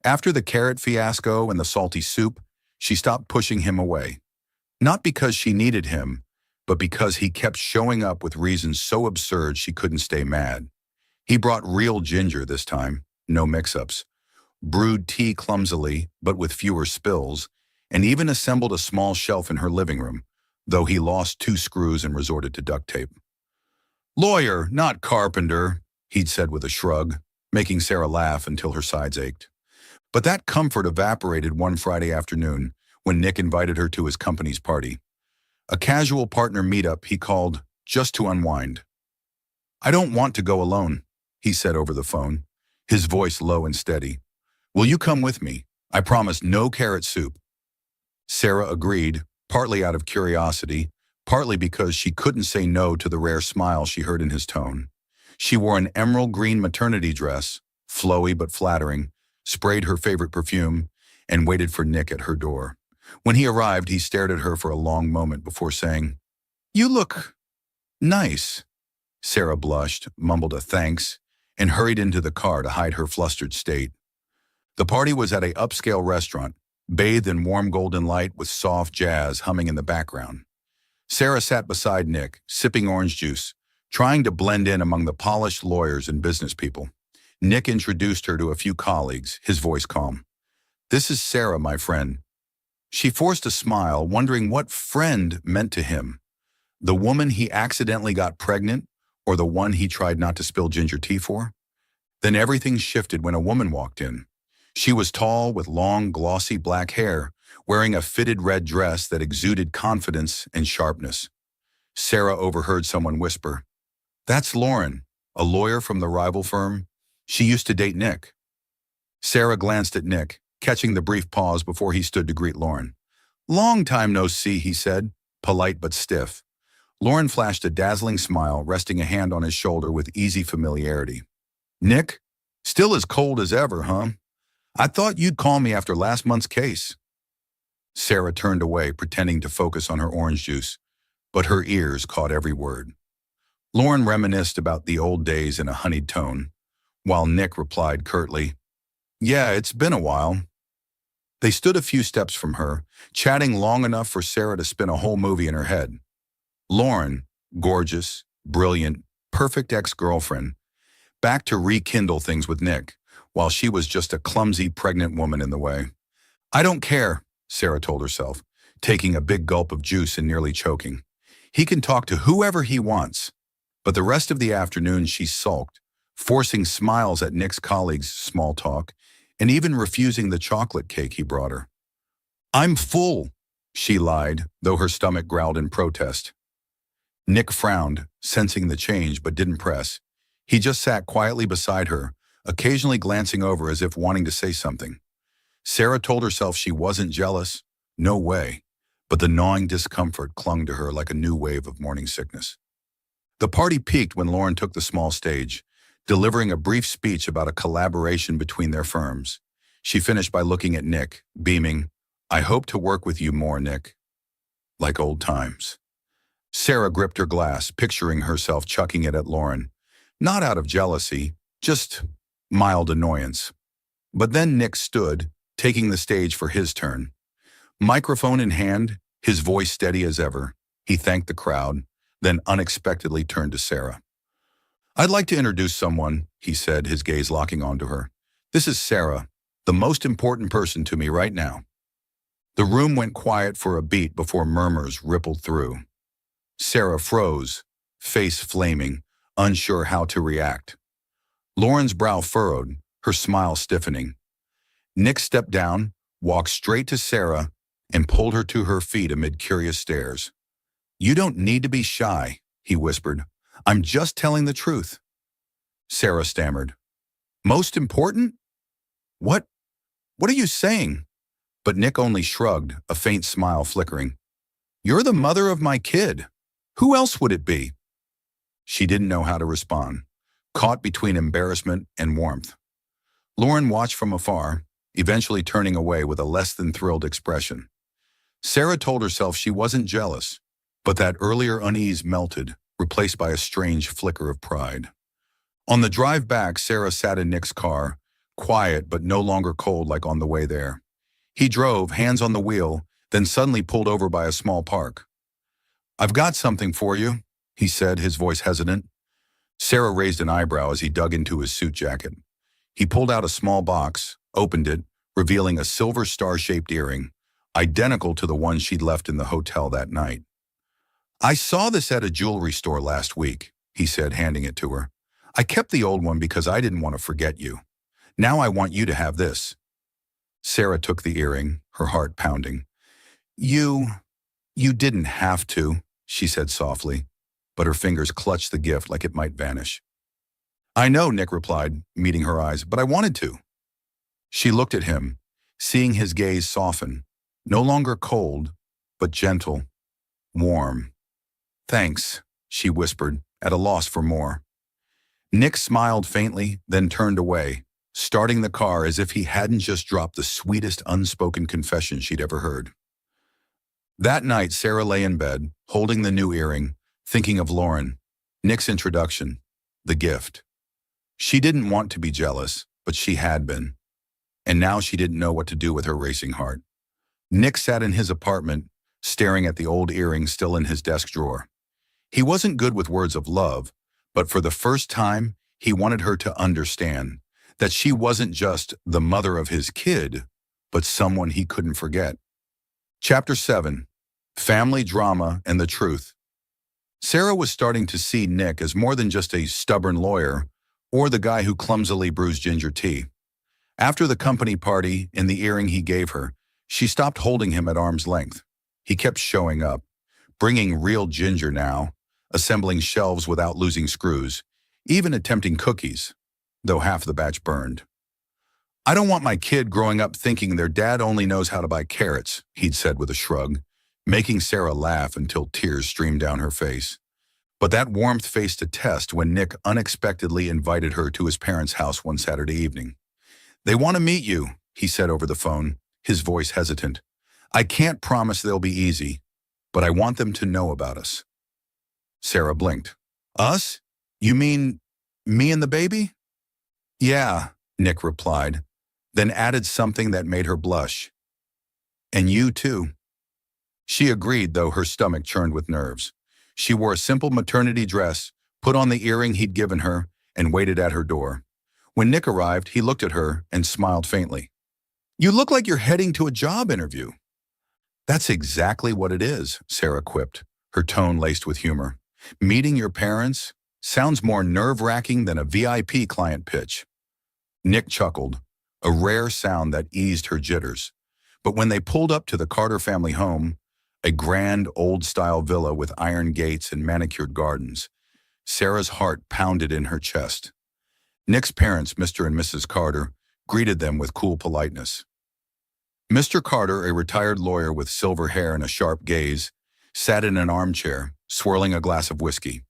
After the carrot fiasco and the salty soup, she stopped pushing him away. Not because she needed him, but because he kept showing up with reasons so absurd she couldn't stay mad. He brought real ginger this time, no mix-ups, brewed tea clumsily but with fewer spills, and even assembled a small shelf in her living room, though he lost 2 screws and resorted to duct tape. "Lawyer, not carpenter," he'd said with a shrug, making Sarah laugh until her sides ached. But that comfort evaporated one Friday afternoon when Nick invited her to his company's party. A casual partner meetup he called just to unwind. "I don't want to go alone," he said over the phone, his voice low and steady. "Will you come with me? I promise no carrot soup." Sarah agreed, partly out of curiosity, partly because she couldn't say no to the rare smile she heard in his tone. She wore an emerald green maternity dress, flowy but flattering, sprayed her favorite perfume, and waited for Nick at her door. When he arrived, he stared at her for a long moment before saying, "You look nice." Sarah blushed, mumbled a thanks, and hurried into the car to hide her flustered state. The party was at a upscale restaurant, bathed in warm golden light with soft jazz humming in the background. Sarah sat beside Nick, sipping orange juice, trying to blend in among the polished lawyers and business people. Nick introduced her to a few colleagues, his voice calm. "This is Sarah, my friend." She forced a smile, wondering what friend meant to him. The woman he accidentally got pregnant, or the one he tried not to spill ginger tea for? Then everything shifted when a woman walked in. She was tall, with long, glossy black hair, wearing a fitted red dress that exuded confidence and sharpness. Sarah overheard someone whisper, "That's Lauren, a lawyer from the rival firm. She used to date Nick." Sarah glanced at Nick, catching the brief pause before he stood to greet Lauren. "Long time no see," he said, polite but stiff. Lauren flashed a dazzling smile, resting a hand on his shoulder with easy familiarity. "Nick? Still as cold as ever, huh? I thought you'd call me after last month's case." Sarah turned away, pretending to focus on her orange juice, but her ears caught every word. Lauren reminisced about the old days in a honeyed tone, while Nick replied curtly, "Yeah, it's been a while." They stood a few steps from her, chatting long enough for Sarah to spin a whole movie in her head. Lauren, gorgeous, brilliant, perfect ex-girlfriend, back to rekindle things with Nick, while she was just a clumsy pregnant woman in the way. "I don't care," Sarah told herself, taking a big gulp of juice and nearly choking. "He can talk to whoever he wants." But the rest of the afternoon she sulked, forcing smiles at Nick's colleagues' small talk, and even refusing the chocolate cake he brought her. "I'm full," she lied, though her stomach growled in protest. Nick frowned, sensing the change, but didn't press. He just sat quietly beside her, occasionally glancing over as if wanting to say something. Sarah told herself she wasn't jealous. No way. But the gnawing discomfort clung to her like a new wave of morning sickness. The party peaked when Lauren took the small stage, delivering a brief speech about a collaboration between their firms. She finished by looking at Nick, beaming, "I hope to work with you more, Nick." Like old times. Sarah gripped her glass, picturing herself chucking it at Lauren. Not out of jealousy, just mild annoyance. But then Nick stood, taking the stage for his turn. Microphone in hand, his voice steady as ever, he thanked the crowd, then unexpectedly turned to Sarah. "I'd like to introduce someone," he said, his gaze locking onto her. "This is Sarah, the most important person to me right now." The room went quiet for a beat before murmurs rippled through. Sarah froze, face flaming, unsure how to react. Lauren's brow furrowed, her smile stiffening. Nick stepped down, walked straight to Sarah, and pulled her to her feet amid curious stares. "You don't need to be shy," he whispered. "I'm just telling the truth." Sarah stammered. "Most important? What are you saying?" But Nick only shrugged, a faint smile flickering. "You're the mother of my kid. Who else would it be?" She didn't know how to respond, caught between embarrassment and warmth. Lauren watched from afar, eventually turning away with a less than thrilled expression. Sarah told herself she wasn't jealous, but that earlier unease melted, replaced by a strange flicker of pride. On the drive back, Sarah sat in Nick's car, quiet but no longer cold like on the way there. He drove, hands on the wheel, then suddenly pulled over by a small park. "I've got something for you," he said, his voice hesitant. Sarah raised an eyebrow as he dug into his suit jacket. He pulled out a small box, opened it, revealing a silver star-shaped earring, identical to the one she'd left in the hotel that night. "I saw this at a jewelry store last week," he said, handing it to her. "I kept the old one because I didn't want to forget you. Now I want you to have this." Sarah took the earring, her heart pounding. You didn't have to," she said softly, but her fingers clutched the gift like it might vanish. "I know," Nick replied, meeting her eyes, "but I wanted to." She looked at him, seeing his gaze soften, no longer cold, but gentle, warm. "Thanks," she whispered, at a loss for more. Nick smiled faintly, then turned away, starting the car as if he hadn't just dropped the sweetest unspoken confession she'd ever heard. That night, Sarah lay in bed, holding the new earring, thinking of Lauren, Nick's introduction, the gift. She didn't want to be jealous, but she had been. And now she didn't know what to do with her racing heart. Nick sat in his apartment, staring at the old earring still in his desk drawer. He wasn't good with words of love, but for the first time, he wanted her to understand that she wasn't just the mother of his kid, but someone he couldn't forget. Chapter 7. Family Drama and the Truth. Sarah was starting to see Nick as more than just a stubborn lawyer or the guy who clumsily brews ginger tea. After the company party and the earring he gave her, she stopped holding him at arm's length. He kept showing up, bringing real ginger now, assembling shelves without losing screws, even attempting cookies, though half the batch burned. "I don't want my kid growing up thinking their dad only knows how to buy carrots," he'd said with a shrug, making Sarah laugh until tears streamed down her face. But that warmth faced a test when Nick unexpectedly invited her to his parents' house one Saturday evening. "They want to meet you," he said over the phone, his voice hesitant. "I can't promise they'll be easy, but I want them to know about us." Sarah blinked. "Us? You mean me and the baby?" "Yeah," Nick replied, then added something that made her blush. "And you too." She agreed, though her stomach churned with nerves. She wore a simple maternity dress, put on the earring he'd given her, and waited at her door. When Nick arrived, he looked at her and smiled faintly. "You look like you're heading to a job interview." "That's exactly what it is," Sarah quipped, her tone laced with humor. "Meeting your parents sounds more nerve-wracking than a VIP client pitch." Nick chuckled, a rare sound that eased her jitters. But when they pulled up to the Carter family home, a grand old-style villa with iron gates and manicured gardens, Sarah's heart pounded in her chest. Nick's parents, Mr. and Mrs. Carter, greeted them with cool politeness. Mr. Carter, a retired lawyer with silver hair and a sharp gaze, sat in an armchair, swirling a glass of whiskey.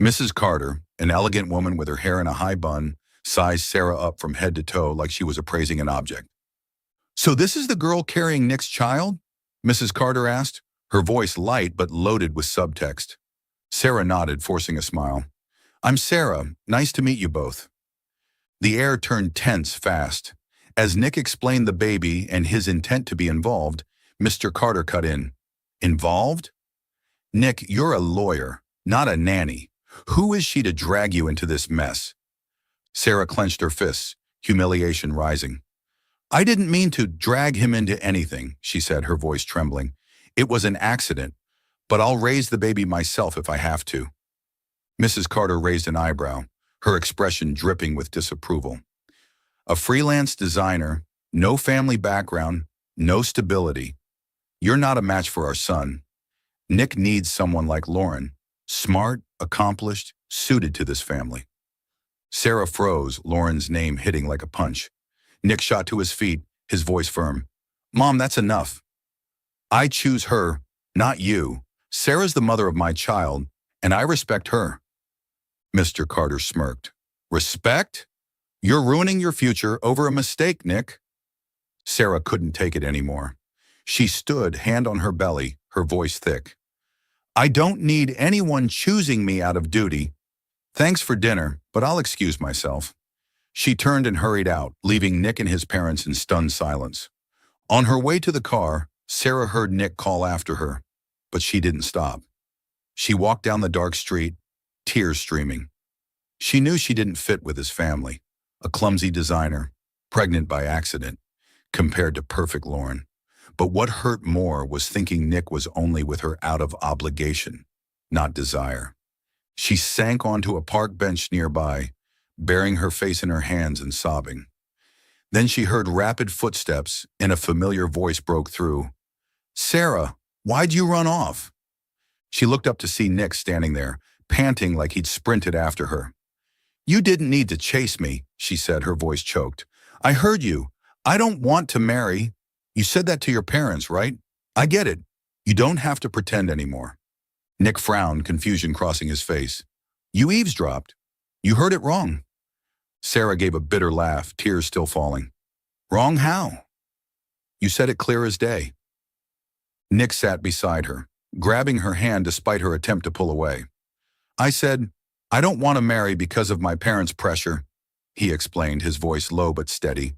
Mrs. Carter, an elegant woman with her hair in a high bun, sized Sarah up from head to toe like she was appraising an object. "So this is the girl carrying Nick's child?" Mrs. Carter asked, her voice light but loaded with subtext. Sarah nodded, forcing a smile. "I'm Sarah. Nice to meet you both." The air turned tense fast. As Nick explained the baby and his intent to be involved, Mr. Carter cut in. "Involved? Nick, you're a lawyer, not a nanny. Who is she to drag you into this mess?" Sarah clenched her fists, humiliation rising. "I didn't mean to drag him into anything," she said, her voice trembling. "It was an accident, but I'll raise the baby myself if I have to." Mrs. Carter raised an eyebrow, her expression dripping with disapproval. "A freelance designer, no family background, no stability. You're not a match for our son. Nick needs someone like Lauren, smart, accomplished, suited to this family." Sarah froze, Lauren's name hitting like a punch. Nick shot to his feet, his voice firm. "Mom, that's enough. I choose her, not you. Sarah's the mother of my child, and I respect her." Mr. Carter smirked. "Respect? You're ruining your future over a mistake, Nick." Sarah couldn't take it anymore. She stood, hand on her belly, her voice thick. "I don't need anyone choosing me out of duty. Thanks for dinner, but I'll excuse myself." She turned and hurried out, leaving Nick and his parents in stunned silence. On her way to the car, Sarah heard Nick call after her, but she didn't stop. She walked down the dark street, tears streaming. She knew she didn't fit with his family, a clumsy designer, pregnant by accident, compared to perfect Lauren. But what hurt more was thinking Nick was only with her out of obligation, not desire. She sank onto a park bench nearby, burying her face in her hands and sobbing. Then she heard rapid footsteps and a familiar voice broke through. "Sarah, why'd you run off?" She looked up to see Nick standing there, panting like he'd sprinted after her. "You didn't need to chase me," she said, her voice choked. "I heard you. I don't want to marry. You said that to your parents, right? I get it. You don't have to pretend anymore." Nick frowned, confusion crossing his face. "You eavesdropped. You heard it wrong." Sarah gave a bitter laugh, tears still falling. "Wrong how?" "You said it clear as day." Nick sat beside her, grabbing her hand despite her attempt to pull away. "I said, I don't want to marry because of my parents' pressure," he explained, his voice low but steady.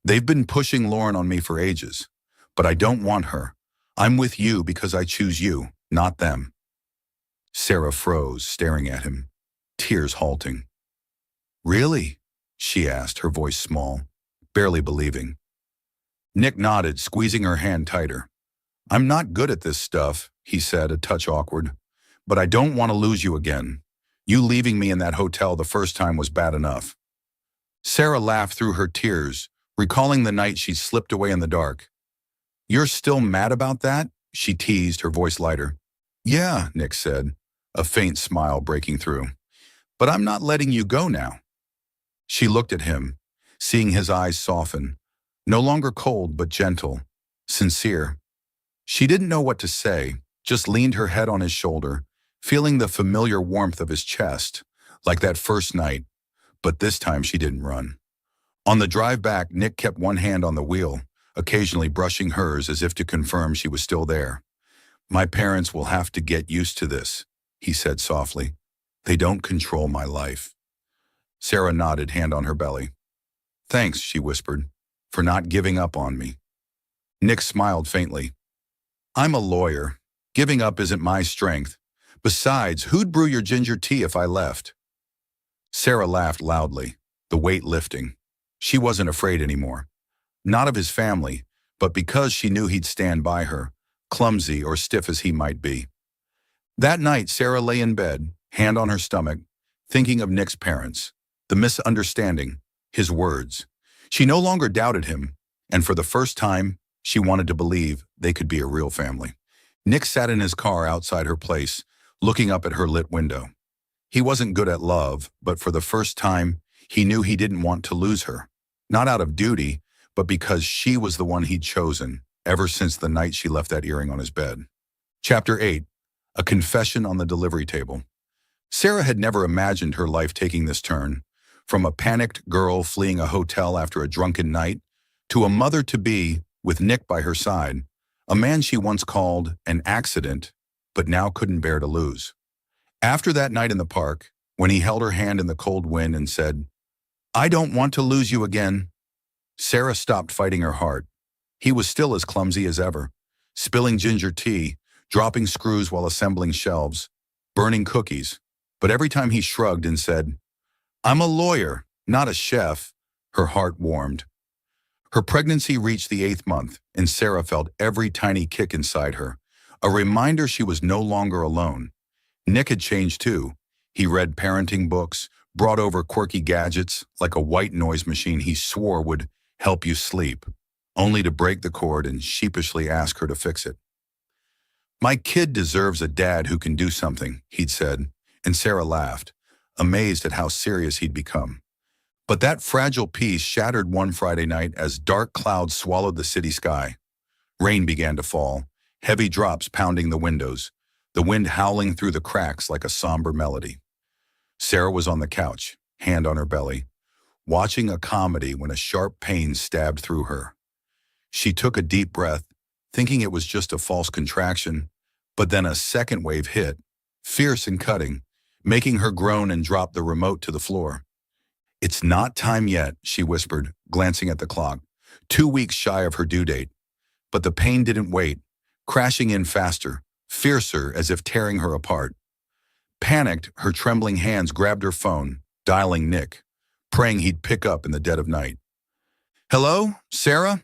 "They've been pushing Lauren on me for ages, but I don't want her. I'm with you because I choose you, not them. Sarah froze, staring at him, tears halting. Really? She asked, her voice small, barely believing. Nick nodded, squeezing her hand tighter. I'm not good at this stuff, he said, a touch awkward. But I don't want to lose you again. You leaving me in that hotel the first time was bad enough. Sarah laughed through her tears, recalling the night she slipped away in the dark. You're still mad about that? She teased, her voice lighter. Yeah, Nick said, a faint smile breaking through. But I'm not letting you go now. She looked at him, seeing his eyes soften, no longer cold but gentle, sincere. She didn't know what to say, just leaned her head on his shoulder, feeling the familiar warmth of his chest, like that first night, but this time she didn't run. On the drive back, Nick kept one hand on the wheel, occasionally brushing hers as if to confirm she was still there. My parents will have to get used to this, he said softly. They don't control my life. Sarah nodded, hand on her belly. Thanks, she whispered, for not giving up on me. Nick smiled faintly. I'm a lawyer. Giving up isn't my strength. Besides, who'd brew your ginger tea if I left? Sarah laughed loudly, the weight lifting. She wasn't afraid anymore. Not of his family, but because she knew he'd stand by her, clumsy or stiff as he might be. That night, Sarah lay in bed, hand on her stomach, thinking of Nick's parents, the misunderstanding, his words. She no longer doubted him, and for the first time, she wanted to believe they could be a real family. Nick sat in his car outside her place, looking up at her lit window. He wasn't good at love, but for the first time, he knew he didn't want to lose her. Not out of duty, but because she was the one he'd chosen, ever since the night she left that earring on his bed. Chapter 8. A confession on the delivery table. Sarah had never imagined her life taking this turn, from a panicked girl fleeing a hotel after a drunken night, to a mother-to-be with Nick by her side, a man she once called an accident, but now couldn't bear to lose. After that night in the park, when he held her hand in the cold wind and said, I don't want to lose you again, Sarah stopped fighting her heart. He was still as clumsy as ever, spilling ginger tea, dropping screws while assembling shelves, burning cookies. But every time he shrugged and said, I'm a lawyer, not a chef, her heart warmed. Her pregnancy reached the 8th month, and Sarah felt every tiny kick inside her, a reminder she was no longer alone. Nick had changed too. He read parenting books, brought over quirky gadgets, like a white noise machine he swore would help you sleep, only to break the cord and sheepishly ask her to fix it. My kid deserves a dad who can do something, he'd said, and Sarah laughed, amazed at how serious he'd become. But that fragile peace shattered one Friday night as dark clouds swallowed the city sky. Rain began to fall, heavy drops pounding the windows, the wind howling through the cracks like a somber melody. Sarah was on the couch, hand on her belly, watching a comedy when a sharp pain stabbed through her. She took a deep breath, thinking it was just a false contraction, but then a second wave hit, fierce and cutting, making her groan and drop the remote to the floor. It's not time yet, she whispered, glancing at the clock, 2 weeks shy of her due date. But the pain didn't wait, crashing in faster, fiercer as if tearing her apart. Panicked, her trembling hands grabbed her phone, dialing Nick, praying he'd pick up in the dead of night. Hello, Sarah?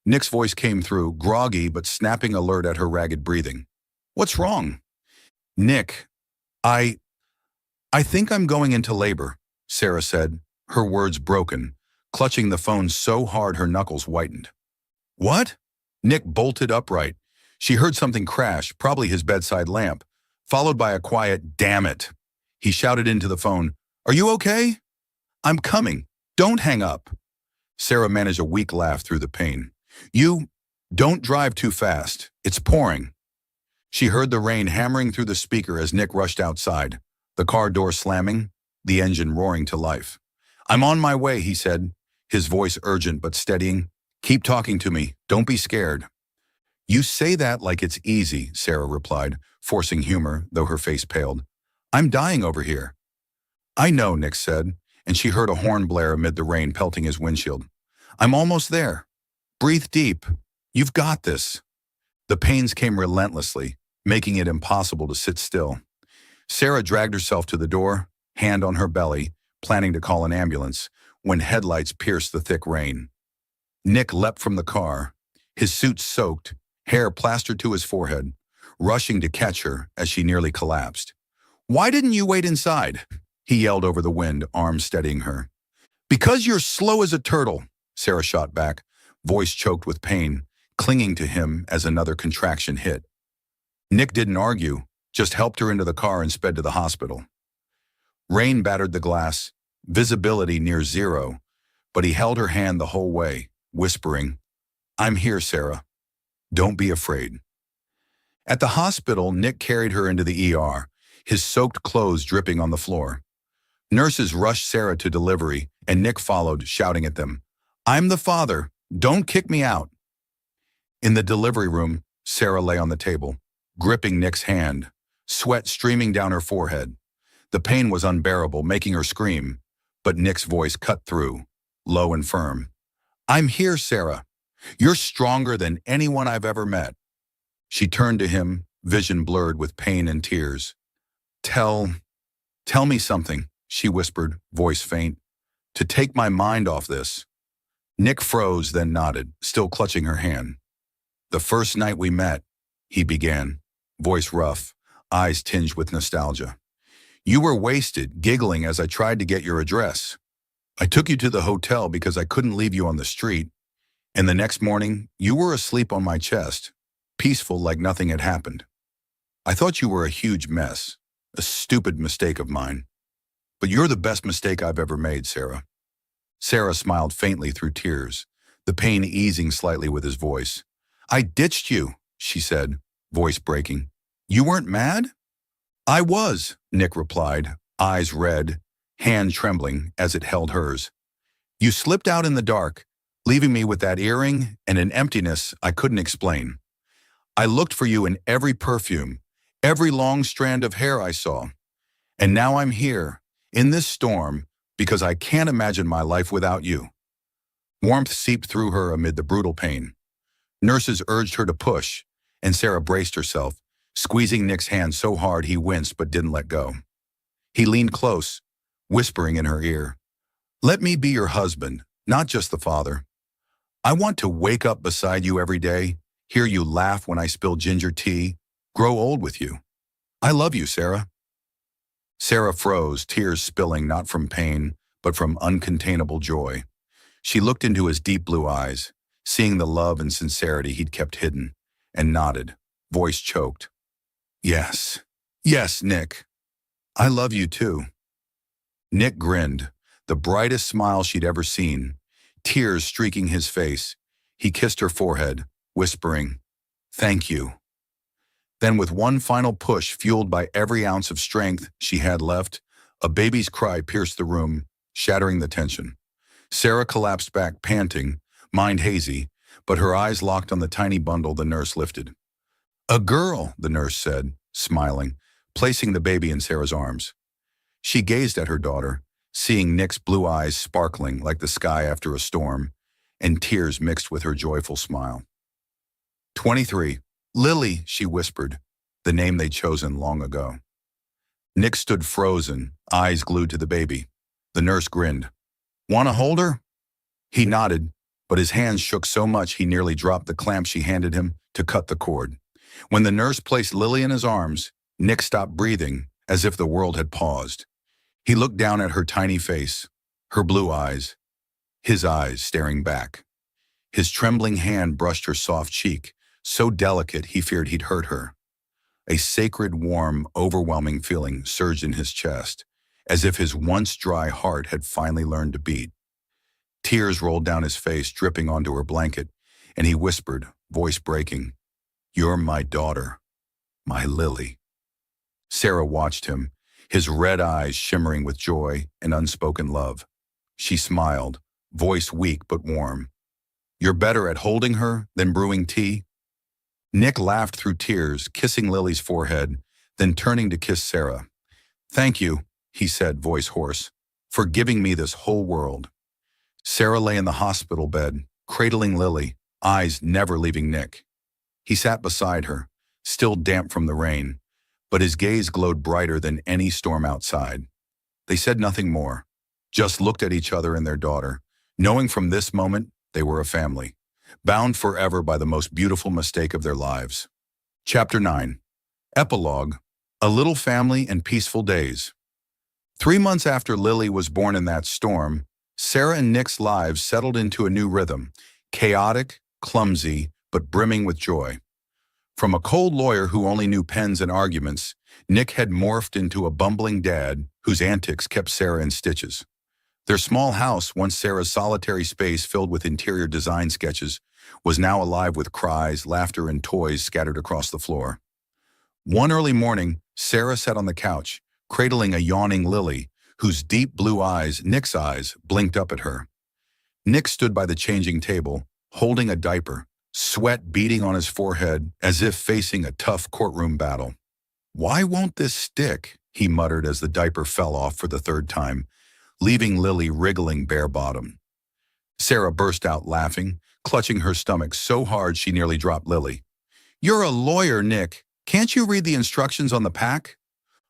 Nick's voice came through, groggy but snapping alert at her ragged breathing. What's wrong? Nick, I think I'm going into labor, Sarah said, her words broken, clutching the phone so hard her knuckles whitened. What? Nick bolted upright. She heard something crash, probably his bedside lamp, followed by a quiet, damn it. He shouted into the phone, Are you okay? I'm coming. Don't hang up. Sarah managed a weak laugh through the pain. Don't drive too fast. It's pouring. She heard the rain hammering through the speaker as Nick rushed outside, the car door slamming, the engine roaring to life. I'm on my way, he said, his voice urgent but steadying. Keep talking to me. Don't be scared. You say that like it's easy, Sarah replied, forcing humor, though her face paled. I'm dying over here. I know, Nick said, and she heard a horn blare amid the rain pelting his windshield. I'm almost there. Breathe deep. You've got this. The pains came relentlessly, making it impossible to sit still. Sarah dragged herself to the door, hand on her belly, planning to call an ambulance, when headlights pierced the thick rain. Nick leapt from the car, his suit soaked, hair plastered to his forehead, rushing to catch her as she nearly collapsed. "Why didn't you wait inside?" he yelled over the wind, arms steadying her. "Because you're slow as a turtle," Sarah shot back, voice choked with pain, clinging to him as another contraction hit. Nick didn't argue, just helped her into the car and sped to the hospital. Rain battered the glass, visibility near zero, but he held her hand the whole way, whispering, "I'm here, Sarah. Don't be afraid." At the hospital, Nick carried her into the ER, his soaked clothes dripping on the floor. Nurses rushed Sarah to delivery, and Nick followed, shouting at them, "I'm the father. Don't kick me out." In the delivery room, Sarah lay on the table, gripping Nick's hand, sweat streaming down her forehead. The pain was unbearable, making her scream, but Nick's voice cut through, low and firm. "I'm here, Sarah. You're stronger than anyone I've ever met." She turned to him, vision blurred with pain and tears. Tell me something," she whispered, voice faint, "to take my mind off this." Nick froze, then nodded, still clutching her hand. "The first night we met," he began, voice rough, eyes tinged with nostalgia. "You were wasted, giggling as I tried to get your address. I took you to the hotel because I couldn't leave you on the street, and the next morning, you were asleep on my chest, peaceful like nothing had happened. I thought you were a huge mess, a stupid mistake of mine. But you're the best mistake I've ever made, Sarah." Sarah smiled faintly through tears, the pain easing slightly with his voice. "I ditched you," she said, voice breaking. "You weren't mad?" "I was," Nick replied, eyes red, hand trembling as it held hers. "You slipped out in the dark, leaving me with that earring and an emptiness I couldn't explain. I looked for you in every perfume, every long strand of hair I saw. And now I'm here, in this storm, because I can't imagine my life without you." Warmth seeped through her amid the brutal pain. Nurses urged her to push, and Sarah braced herself, squeezing Nick's hand so hard he winced but didn't let go. He leaned close, whispering in her ear, "Let me be your husband, not just the father. I want to wake up beside you every day, hear you laugh when I spill ginger tea, grow old with you. I love you, Sarah." Sarah froze, tears spilling not from pain, but from uncontainable joy. She looked into his deep blue eyes, seeing the love and sincerity he'd kept hidden, and nodded, voice choked. Yes, Nick. I love you too." Nick grinned, the brightest smile she'd ever seen, tears streaking his face. He kissed her forehead, whispering, "Thank you." Then with one final push fueled by every ounce of strength she had left, a baby's cry pierced the room, shattering the tension. Sarah collapsed back, panting, mind hazy, but her eyes locked on the tiny bundle the nurse lifted. "A girl," the nurse said, smiling, placing the baby in Sarah's arms. She gazed at her daughter, seeing Nick's blue eyes sparkling like the sky after a storm, and tears mixed with her joyful smile. 23. "Lily," she whispered, the name they'd chosen long ago. Nick stood frozen, eyes glued to the baby. The nurse grinned. "Want to hold her?" He nodded, but his hands shook so much he nearly dropped the clamp she handed him to cut the cord. When the nurse placed Lily in his arms, Nick stopped breathing, as if the world had paused. He looked down at her tiny face, her blue eyes, his eyes staring back. His trembling hand brushed her soft cheek, so delicate he feared he'd hurt her. A sacred, warm, overwhelming feeling surged in his chest, as if his once dry heart had finally learned to beat. Tears rolled down his face, dripping onto her blanket, and he whispered, voice breaking, "You're my daughter, my Lily." Sarah watched him, his red eyes shimmering with joy and unspoken love. She smiled, voice weak but warm. "You're better at holding her than brewing tea?" Nick laughed through tears, kissing Lily's forehead, then turning to kiss Sarah. "Thank you," he said, voice hoarse, "for giving me this whole world." Sarah lay in the hospital bed, cradling Lily, eyes never leaving Nick. He sat beside her, still damp from the rain, but his gaze glowed brighter than any storm outside. They said nothing more, just looked at each other and their daughter, knowing from this moment they were a family, bound forever by the most beautiful mistake of their lives. Chapter 9. Epilogue. A Little Family and Peaceful Days. 3 months after Lily was born in that storm, Sarah and Nick's lives settled into a new rhythm, chaotic, clumsy, but brimming with joy. From a cold lawyer who only knew pens and arguments, Nick had morphed into a bumbling dad whose antics kept Sarah in stitches. Their small house, once Sarah's solitary space filled with interior design sketches, was now alive with cries, laughter, and toys scattered across the floor. One early morning, Sarah sat on the couch, cradling a yawning Lily, whose deep blue eyes, Nick's eyes, blinked up at her. Nick stood by the changing table, holding a diaper, sweat beading on his forehead as if facing a tough courtroom battle. "Why won't this stick?" he muttered as the diaper fell off for the third time, leaving Lily wriggling bare-bottomed. Sarah burst out laughing, clutching her stomach so hard she nearly dropped Lily. "You're a lawyer, Nick. Can't you read the instructions on the pack?"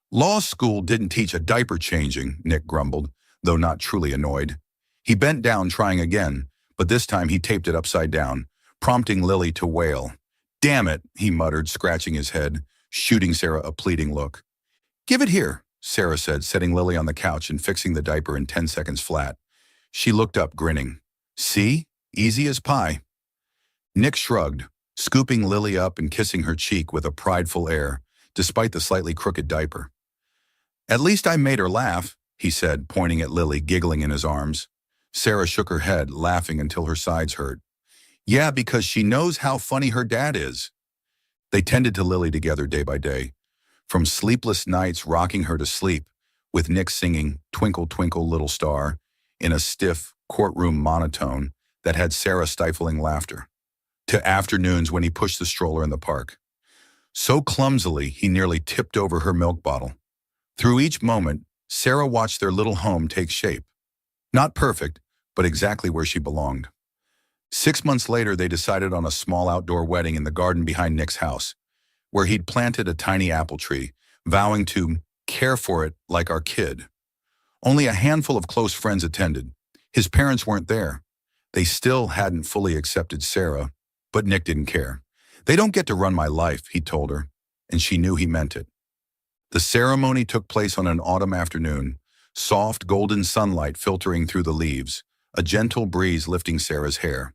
"Law school didn't teach a diaper changing," Nick grumbled, though not truly annoyed. He bent down, trying again, but this time he taped it upside down, prompting Lily to wail. "Damn it," he muttered, scratching his head, shooting Sarah a pleading look. "Give it here," Sarah said, setting Lily on the couch and fixing the diaper in 10 seconds flat. She looked up, grinning. "See? Easy as pie." Nick shrugged, scooping Lily up and kissing her cheek with a prideful air, despite the slightly crooked diaper. "At least I made her laugh," he said, pointing at Lily, giggling in his arms. Sarah shook her head, laughing until her sides hurt. "Yeah, because she knows how funny her dad is." They tended to Lily together day by day, from sleepless nights rocking her to sleep, with Nick singing "Twinkle, Twinkle, Little Star" in a stiff, courtroom monotone that had Sarah stifling laughter, to afternoons when he pushed the stroller in the park. So clumsily, he nearly tipped over her milk bottle. Through each moment, Sarah watched their little home take shape. Not perfect, but exactly where she belonged. 6 months later, they decided on a small outdoor wedding in the garden behind Nick's house, where he'd planted a tiny apple tree, vowing to care for it like our kid. Only a handful of close friends attended. His parents weren't there. They still hadn't fully accepted Sarah, but Nick didn't care. "They don't get to run my life," he told her, and she knew he meant it. The ceremony took place on an autumn afternoon, soft golden sunlight filtering through the leaves, a gentle breeze lifting Sarah's hair.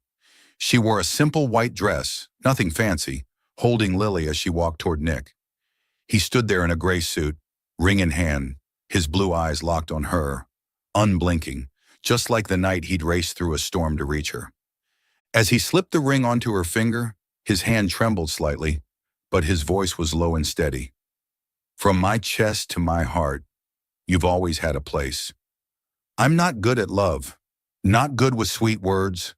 She wore a simple white dress, nothing fancy, holding Lily as she walked toward Nick. He stood there in a gray suit, ring in hand, his blue eyes locked on her, unblinking, just like the night he'd raced through a storm to reach her. As he slipped the ring onto her finger, his hand trembled slightly, but his voice was low and steady. "From my chest to my heart, you've always had a place. I'm not good at love, not good with sweet words,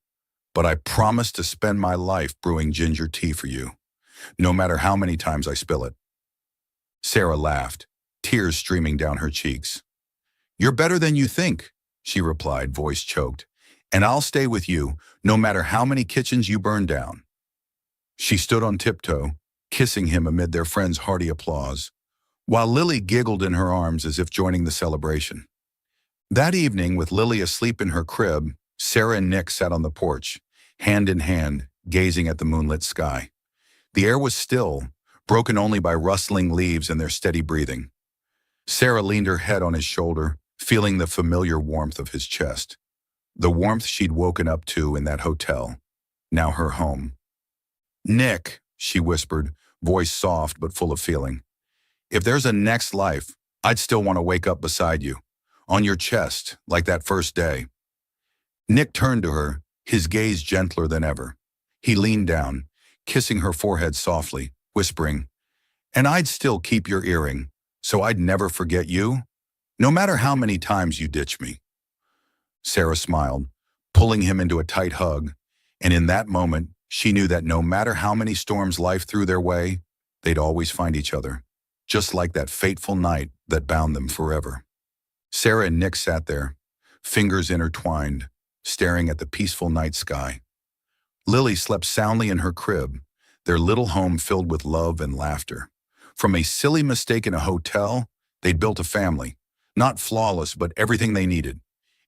but I promise to spend my life brewing ginger tea for you, no matter how many times I spill it." Sarah laughed, tears streaming down her cheeks. "You're better than you think," she replied, voice choked, "and I'll stay with you, no matter how many kitchens you burn down." She stood on tiptoe, kissing him amid their friends' hearty applause, while Lily giggled in her arms as if joining the celebration. That evening, with Lily asleep in her crib, Sarah and Nick sat on the porch, hand in hand, gazing at the moonlit sky. The air was still, broken only by rustling leaves and their steady breathing. Sarah leaned her head on his shoulder, feeling the familiar warmth of his chest. The warmth she'd woken up to in that hotel, now her home. "Nick," she whispered, voice soft but full of feeling. "If there's a next life, I'd still want to wake up beside you, on your chest, like that first day." Nick turned to her, his gaze gentler than ever. He leaned down, kissing her forehead softly, whispering, "And I'd still keep your earring, so I'd never forget you, no matter how many times you ditch me." Sarah smiled, pulling him into a tight hug, and in that moment, she knew that no matter how many storms life threw their way, they'd always find each other, just like that fateful night that bound them forever. Sarah and Nick sat there, fingers intertwined, staring at the peaceful night sky. Lily slept soundly in her crib, their little home filled with love and laughter. From a silly mistake in a hotel, they'd built a family. Not flawless, but everything they needed.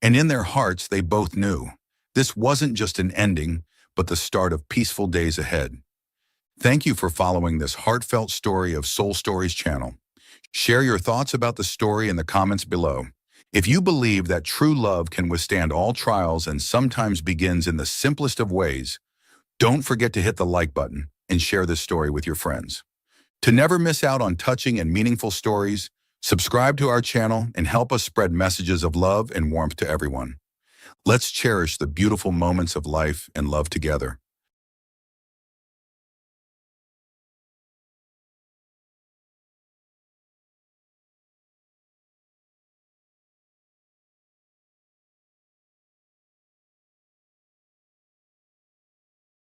And in their hearts, they both knew this wasn't just an ending, but the start of peaceful days ahead. Thank you for following this heartfelt story of Soul Stories channel. Share your thoughts about the story in the comments below. If you believe that true love can withstand all trials and sometimes begins in the simplest of ways, don't forget to hit the like button and share this story with your friends. To never miss out on touching and meaningful stories, subscribe to our channel and help us spread messages of love and warmth to everyone. Let's cherish the beautiful moments of life and love together.